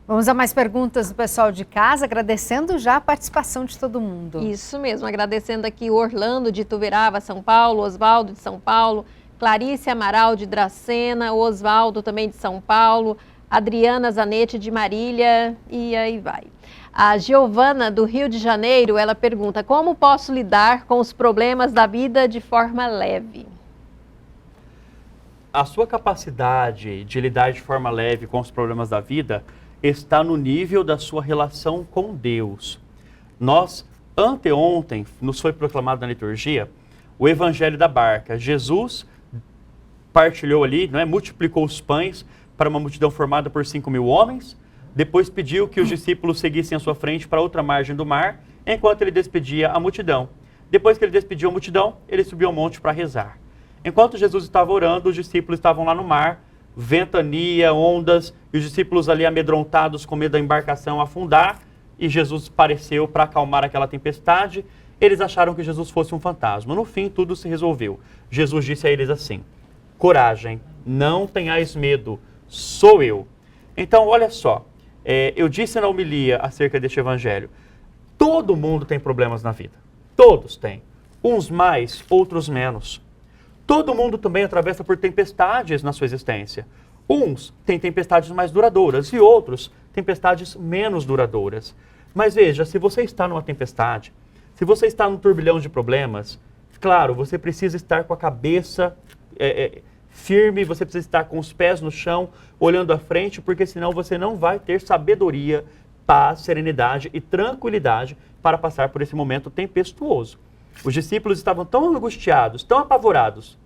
Vamos a mais perguntas do pessoal de casa, agradecendo já a participação de todo mundo. Isso mesmo, agradecendo aqui o Orlando de Ituverava, São Paulo, Oswaldo de São Paulo, Clarice Amaral de Dracena, o Oswaldo também de São Paulo, Adriana Zanetti de Marília e aí vai. A Giovana do Rio de Janeiro, ela pergunta: como posso lidar com os problemas da vida de forma leve? A sua capacidade de lidar de forma leve com os problemas da vida está no nível da sua relação com Deus. Nós, anteontem, nos foi proclamado na liturgia o Evangelho da Barca. Jesus partilhou ali, multiplicou os pães para uma multidão formada por 5.000 homens, depois pediu que os discípulos seguissem à sua frente para outra margem do mar, enquanto ele despedia a multidão. Depois que ele despediu a multidão, ele subiu ao monte para rezar. Enquanto Jesus estava orando, os discípulos estavam lá no mar, ventania, ondas, e os discípulos ali amedrontados com medo da embarcação afundar, e Jesus apareceu para acalmar aquela tempestade. Eles acharam que Jesus fosse um fantasma. No fim, tudo se resolveu. Jesus disse a eles assim: coragem, não tenhais medo, sou eu. Então, olha só, eu disse na homilia acerca deste evangelho, todo mundo tem problemas na vida, todos têm, uns mais, outros menos. Todo mundo também atravessa por tempestades na sua existência. Uns têm tempestades mais duradouras e outros tempestades menos duradouras. Mas veja, se você está numa tempestade, se você está num turbilhão de problemas, claro, você precisa estar com a cabeça firme, você precisa estar com os pés no chão, olhando à frente, porque senão você não vai ter sabedoria, paz, serenidade e tranquilidade para passar por esse momento tempestuoso. Os discípulos estavam tão angustiados, tão apavorados,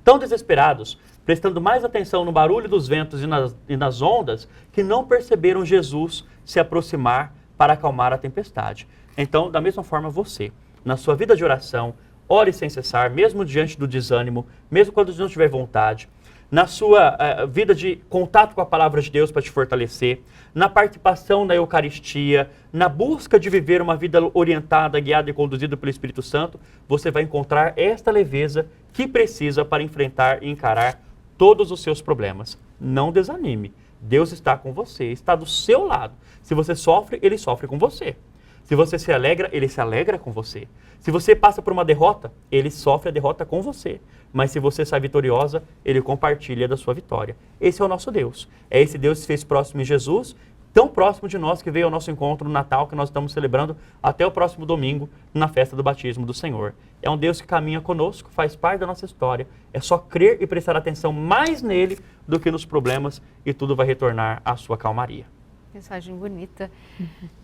tão desesperados, prestando mais atenção no barulho dos ventos e nas ondas, que não perceberam Jesus se aproximar para acalmar a tempestade. Então, da mesma forma, você, na sua vida de oração, ore sem cessar, mesmo diante do desânimo, mesmo quando não tiver vontade, na sua vida de contato com a palavra de Deus para te fortalecer, na participação na Eucaristia, na busca de viver uma vida orientada, guiada e conduzida pelo Espírito Santo, você vai encontrar esta leveza que precisa para enfrentar e encarar todos os seus problemas. Não desanime. Deus está com você, está do seu lado. Se você sofre, Ele sofre com você. Se você se alegra, Ele se alegra com você. Se você passa por uma derrota, Ele sofre a derrota com você. Mas se você sai vitoriosa, Ele compartilha da sua vitória. Esse é o nosso Deus. É esse Deus que se fez próximo em Jesus, tão próximo de nós, que veio ao nosso encontro no Natal, que nós estamos celebrando até o próximo domingo, na festa do batismo do Senhor. É um Deus que caminha conosco, faz parte da nossa história. É só crer e prestar atenção mais nele do que nos problemas, e tudo vai retornar à sua calmaria. Mensagem bonita.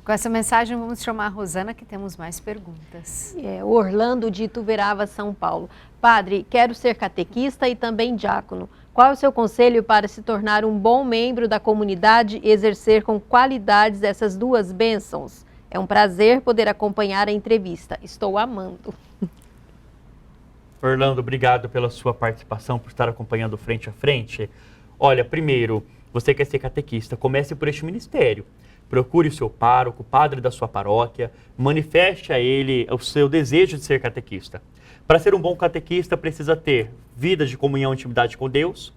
Com essa mensagem vamos chamar a Rosana, que temos mais perguntas. O Orlando de Ituverava, São Paulo. Padre, quero ser catequista e também diácono. Qual é o seu conselho para se tornar um bom membro da comunidade e exercer com qualidades essas duas bênçãos? É um prazer poder acompanhar a entrevista. Estou amando. Orlando, obrigado pela sua participação, por estar acompanhando frente a frente. Olha, primeiro, você quer ser catequista, comece por este ministério. Procure o seu pároco, o padre da sua paróquia, manifeste a ele o seu desejo de ser catequista. Para ser um bom catequista, precisa ter vida de comunhão e intimidade com Deus,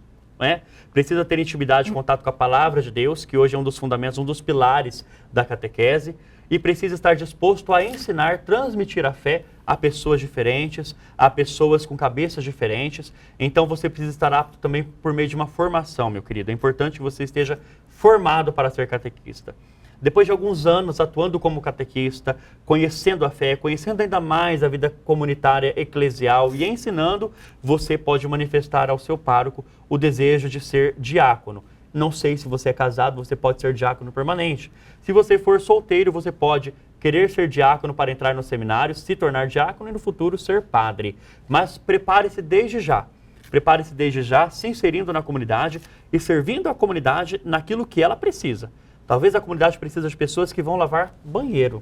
precisa ter intimidade e contato com a palavra de Deus, que hoje é um dos fundamentos, um dos pilares da catequese, e precisa estar disposto a ensinar, transmitir a fé a pessoas diferentes, a pessoas com cabeças diferentes. Então você precisa estar apto também por meio de uma formação, meu querido. É importante que você esteja formado para ser catequista. depois de alguns anos atuando como catequista, conhecendo a fé, conhecendo ainda mais a vida comunitária eclesial e ensinando, você pode manifestar ao seu pároco o desejo de ser diácono. Não sei se você é casado, você pode ser diácono permanente. Se você for solteiro, você pode querer ser diácono para entrar no seminário, se tornar diácono e no futuro ser padre. Mas prepare-se desde já. Prepare-se desde já, se inserindo na comunidade e servindo a comunidade naquilo que ela precisa. Talvez a comunidade precise de pessoas que vão lavar banheiro.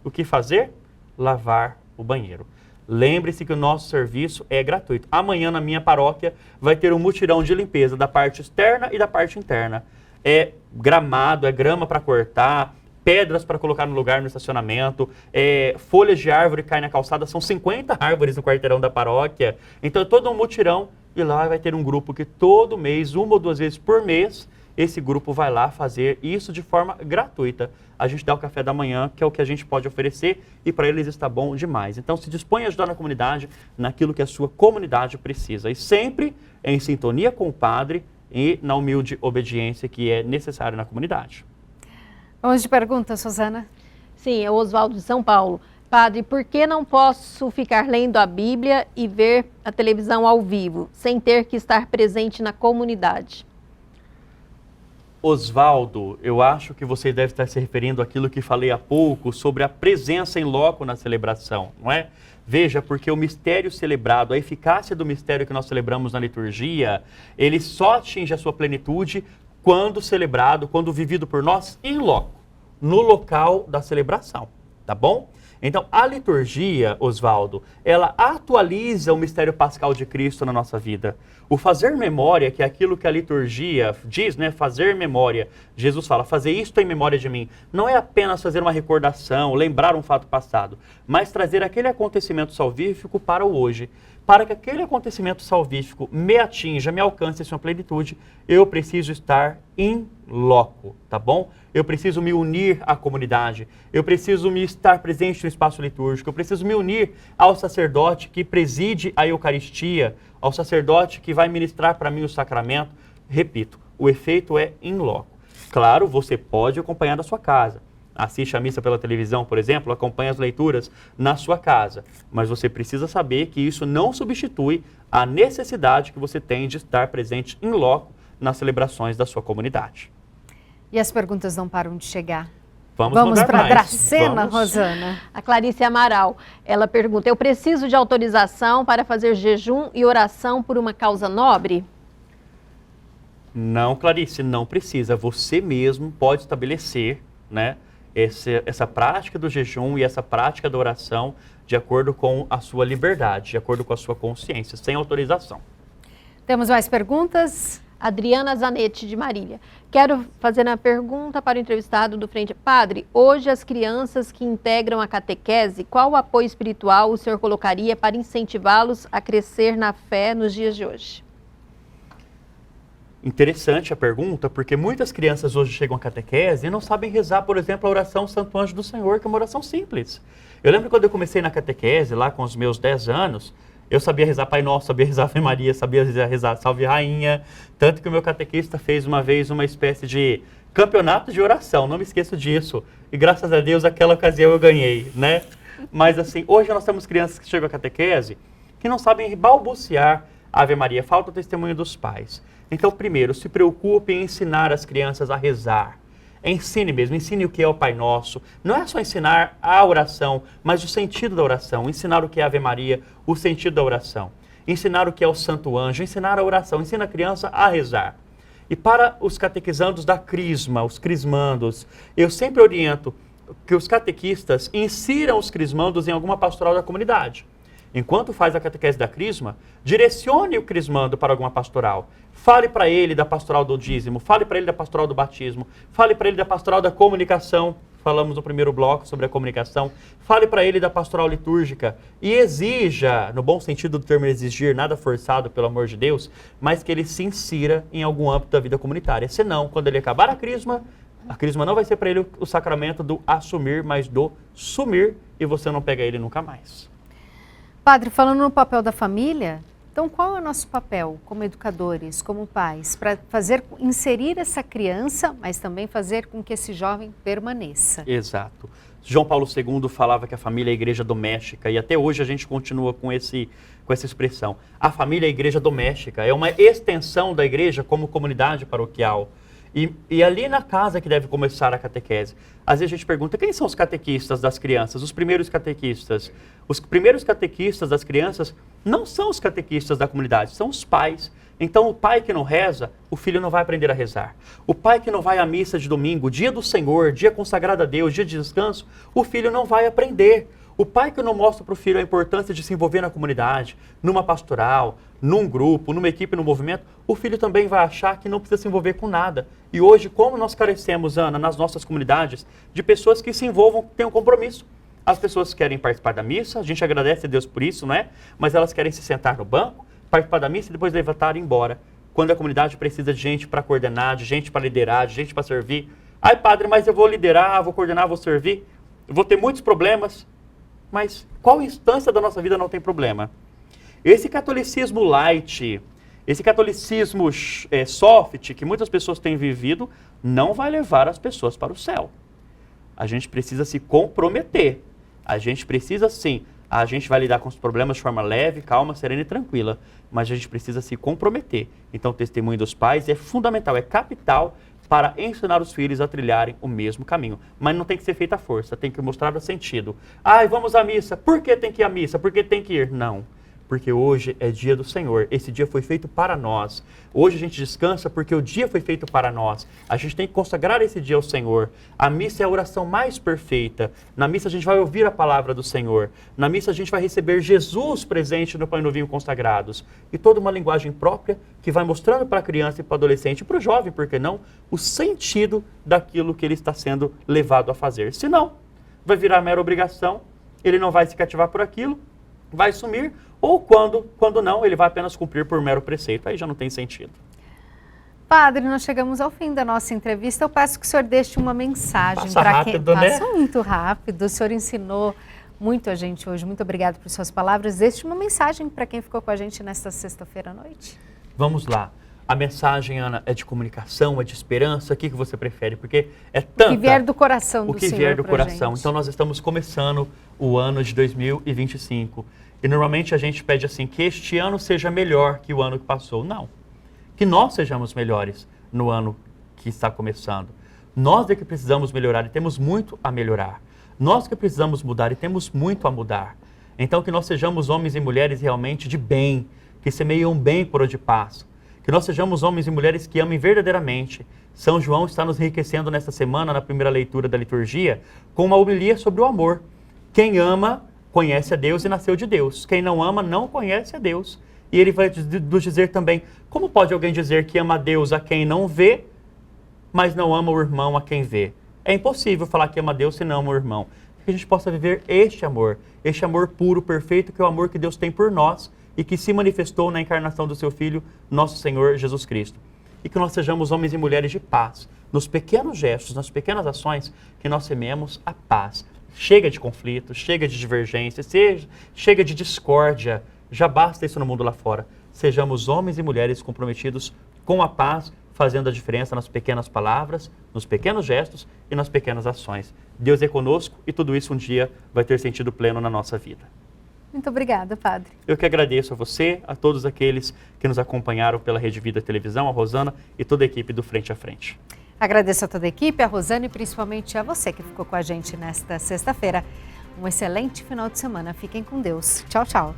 O que fazer? Lavar o banheiro. Lembre-se que o nosso serviço é gratuito. Amanhã na minha paróquia vai ter um mutirão de limpeza da parte externa e da parte interna. É gramado, é grama para cortar, pedras para colocar no lugar no estacionamento, folhas de árvore caem na calçada, são 50 árvores no quarteirão da paróquia. Então é todo um mutirão e lá vai ter um grupo que todo mês, 1 ou 2 vezes por mês, esse grupo vai lá fazer isso de forma gratuita. A gente dá o café da manhã, que é o que a gente pode oferecer, e para eles está bom demais. Então se dispõe a ajudar na comunidade, naquilo que a sua comunidade precisa. E sempre em sintonia com o padre e na humilde obediência que é necessária na comunidade. Vamos de pergunta, Suzana? Sim, é o Oswaldo de São Paulo. Padre, por que não posso ficar lendo a Bíblia e ver a televisão ao vivo, sem ter que estar presente na comunidade? Oswaldo, eu acho que você deve estar se referindo àquilo que falei há pouco sobre a presença em loco na celebração, não é? Veja, porque o mistério celebrado, a eficácia do mistério que nós celebramos na liturgia, ele só atinge a sua plenitude quando celebrado, quando vivido por nós em loco, no local da celebração, tá bom? Então, a liturgia, Oswaldo, ela atualiza o mistério pascal de Cristo na nossa vida. O fazer memória, que é aquilo que a liturgia diz, né? Fazer memória. Jesus fala, fazer isto em memória de mim. Não é apenas fazer uma recordação, lembrar um fato passado, mas trazer aquele acontecimento salvífico para o hoje. Para que aquele acontecimento salvífico me atinja, me alcance em sua plenitude, eu preciso estar in loco, tá bom? Eu preciso me unir à comunidade, eu preciso me estar presente no espaço litúrgico, eu preciso me unir ao sacerdote que preside a Eucaristia, ao sacerdote que vai ministrar para mim o sacramento. Repito, o efeito é in loco. Claro, você pode acompanhar da sua casa. Assiste a missa pela televisão, por exemplo, acompanha as leituras na sua casa. Mas você precisa saber que isso não substitui a necessidade que você tem de estar presente in loco nas celebrações da sua comunidade. E as perguntas não param de chegar. Vamos para a mais. Dracena, Vamos. Rosana. A Clarice Amaral, ela pergunta, eu preciso de autorização para fazer jejum e oração por uma causa nobre? Não, Clarice, não precisa. Você mesmo pode estabelecer, né, essa prática do jejum e essa prática da oração de acordo com a sua liberdade, de acordo com a sua consciência, sem autorização. Temos mais perguntas? Adriana Zanetti, de Marília. Quero fazer uma pergunta para o entrevistado do Frente. Padre, hoje as crianças que integram a catequese, qual apoio espiritual o senhor colocaria para incentivá-los a crescer na fé nos dias de hoje? Interessante a pergunta, porque muitas crianças hoje chegam à catequese e não sabem rezar, por exemplo, a oração Santo Anjo do Senhor, que é uma oração simples. Eu lembro quando eu comecei na catequese, lá com os meus 10 anos, eu sabia rezar Pai Nosso, sabia rezar Ave Maria, sabia rezar Salve Rainha, tanto que o meu catequista fez uma vez uma espécie de campeonato de oração, não me esqueço disso, e graças a Deus aquela ocasião eu ganhei, né? Mas assim, hoje nós temos crianças que chegam à catequese que não sabem balbuciar Ave Maria, falta o testemunho dos pais. Então, primeiro, se preocupe em ensinar as crianças a rezar. Ensine mesmo, ensine o que é o Pai Nosso. Não é só ensinar a oração, mas o sentido da oração. Ensinar o que é a Ave Maria, o sentido da oração. Ensinar o que é o Santo Anjo, ensinar a oração. Ensina a criança a rezar. E para os catequizandos da Crisma, os crismandos, eu sempre oriento que os catequistas insiram os crismandos em alguma pastoral da comunidade. Enquanto faz a catequese da Crisma, direcione o crismando para alguma pastoral. Fale para ele da pastoral do dízimo, fale para ele da pastoral do batismo, fale para ele da pastoral da comunicação, falamos no primeiro bloco sobre a comunicação, fale para ele da pastoral litúrgica e exija, no bom sentido do termo exigir, nada forçado, pelo amor de Deus, mas que ele se insira em algum âmbito da vida comunitária. Senão, quando ele acabar a Crisma não vai ser para ele o sacramento do assumir, mas do sumir, e você não pega ele nunca mais. Padre, falando no papel da família, Então, qual é o nosso papel como educadores, como pais, para inserir essa criança, mas também fazer com que esse jovem permaneça? Exato. João Paulo II falava que a família é a igreja doméstica, e até hoje a gente continua com essa expressão. A família é a igreja doméstica, é uma extensão da igreja como comunidade paroquial. E ali na casa que deve começar a catequese. Às vezes a gente pergunta, quem são os catequistas das crianças? Os primeiros catequistas. Os primeiros catequistas das crianças não são os catequistas da comunidade, são os pais. Então o pai que não reza, o filho não vai aprender a rezar. O pai que não vai à missa de domingo, dia do Senhor, dia consagrado a Deus, dia de descanso, o filho não vai aprender. O pai que não mostra para o filho a importância de se envolver na comunidade, numa pastoral, num grupo, numa equipe, num movimento, o filho também vai achar que não precisa se envolver com nada. E hoje, como nós carecemos, Ana, nas nossas comunidades, de pessoas que se envolvam, que tenham compromisso. As pessoas querem participar da missa, a gente agradece a Deus por isso, não é? Mas elas querem se sentar no banco, participar da missa e depois levantar e ir embora. Quando a comunidade precisa de gente para coordenar, de gente para liderar, de gente para servir. Ai, padre, mas eu vou liderar, vou coordenar, vou servir, vou ter muitos problemas. Mas qual instância da nossa vida não tem problema? Esse catolicismo light, esse catolicismo soft que muitas pessoas têm vivido, não vai levar as pessoas para o céu. A gente precisa se comprometer. A gente precisa sim. A gente vai lidar com os problemas de forma leve, calma, serena e tranquila. Mas a gente precisa se comprometer. Então o testemunho dos pais é fundamental, é capital para ensinar os filhos a trilharem o mesmo caminho. Mas não tem que ser feita à força, tem que mostrar o sentido. Ai, vamos à missa. Por que tem que ir à missa? Por que tem que ir? Não. Porque hoje é dia do Senhor. Esse dia foi feito para nós. Hoje a gente descansa porque o dia foi feito para nós. A gente tem que consagrar esse dia ao Senhor. A missa é a oração mais perfeita. Na missa a gente vai ouvir a palavra do Senhor. Na missa a gente vai receber Jesus presente no pão e no vinho consagrados. E toda uma linguagem própria que vai mostrando para a criança e para o adolescente e para o jovem, por que não, o sentido daquilo que ele está sendo levado a fazer. Senão, vai virar mera obrigação, ele não vai se cativar por aquilo, vai sumir, ou quando não, ele vai apenas cumprir por mero preceito. Aí já não tem sentido. Padre, nós chegamos ao fim da nossa entrevista. Eu peço que o senhor deixe uma mensagem para quem... Passa muito rápido. O senhor ensinou muito a gente hoje. Muito obrigada por suas palavras. Deixe uma mensagem para quem ficou com a gente nesta sexta-feira à noite. Vamos lá. A mensagem, Ana, é de comunicação, é de esperança? O que você prefere? Porque é tanta... O que vier do coração do Senhor. O que vier do coração. Gente. Então nós estamos começando o ano de 2025. E normalmente a gente pede assim, que este ano seja melhor que o ano que passou. Não. Que nós sejamos melhores no ano que está começando. Nós é que precisamos melhorar e temos muito a melhorar. Nós que precisamos mudar e temos muito a mudar. Então que nós sejamos homens e mulheres realmente de bem, que semeiam bem por onde passam. Que nós sejamos homens e mulheres que amem verdadeiramente. São João está nos enriquecendo nesta semana, na primeira leitura da liturgia, com uma homilia sobre o amor. Quem ama conhece a Deus e nasceu de Deus. Quem não ama não conhece a Deus. E ele vai nos dizer também, como pode alguém dizer que ama a Deus a quem não vê, mas não ama o irmão a quem vê? É impossível falar que ama a Deus se não ama o irmão. Que a gente possa viver este amor puro, perfeito, que é o amor que Deus tem por nós e que se manifestou na encarnação do seu Filho, nosso Senhor Jesus Cristo. E que nós sejamos homens e mulheres de paz, nos pequenos gestos, nas pequenas ações, que nós sememos a paz. Chega de conflito, chega de divergência, chega de discórdia. Já basta isso no mundo lá fora. Sejamos homens e mulheres comprometidos com a paz, fazendo a diferença nas pequenas palavras, nos pequenos gestos e nas pequenas ações. Deus é conosco e tudo isso um dia vai ter sentido pleno na nossa vida. Muito obrigada, Padre. Eu que agradeço a você, a todos aqueles que nos acompanharam pela Rede Vida Televisão, a Rosana e toda a equipe do Frente a Frente. Agradeço a toda a equipe, a Rosana e principalmente a você que ficou com a gente nesta sexta-feira. Um excelente final de semana. Fiquem com Deus. Tchau, tchau.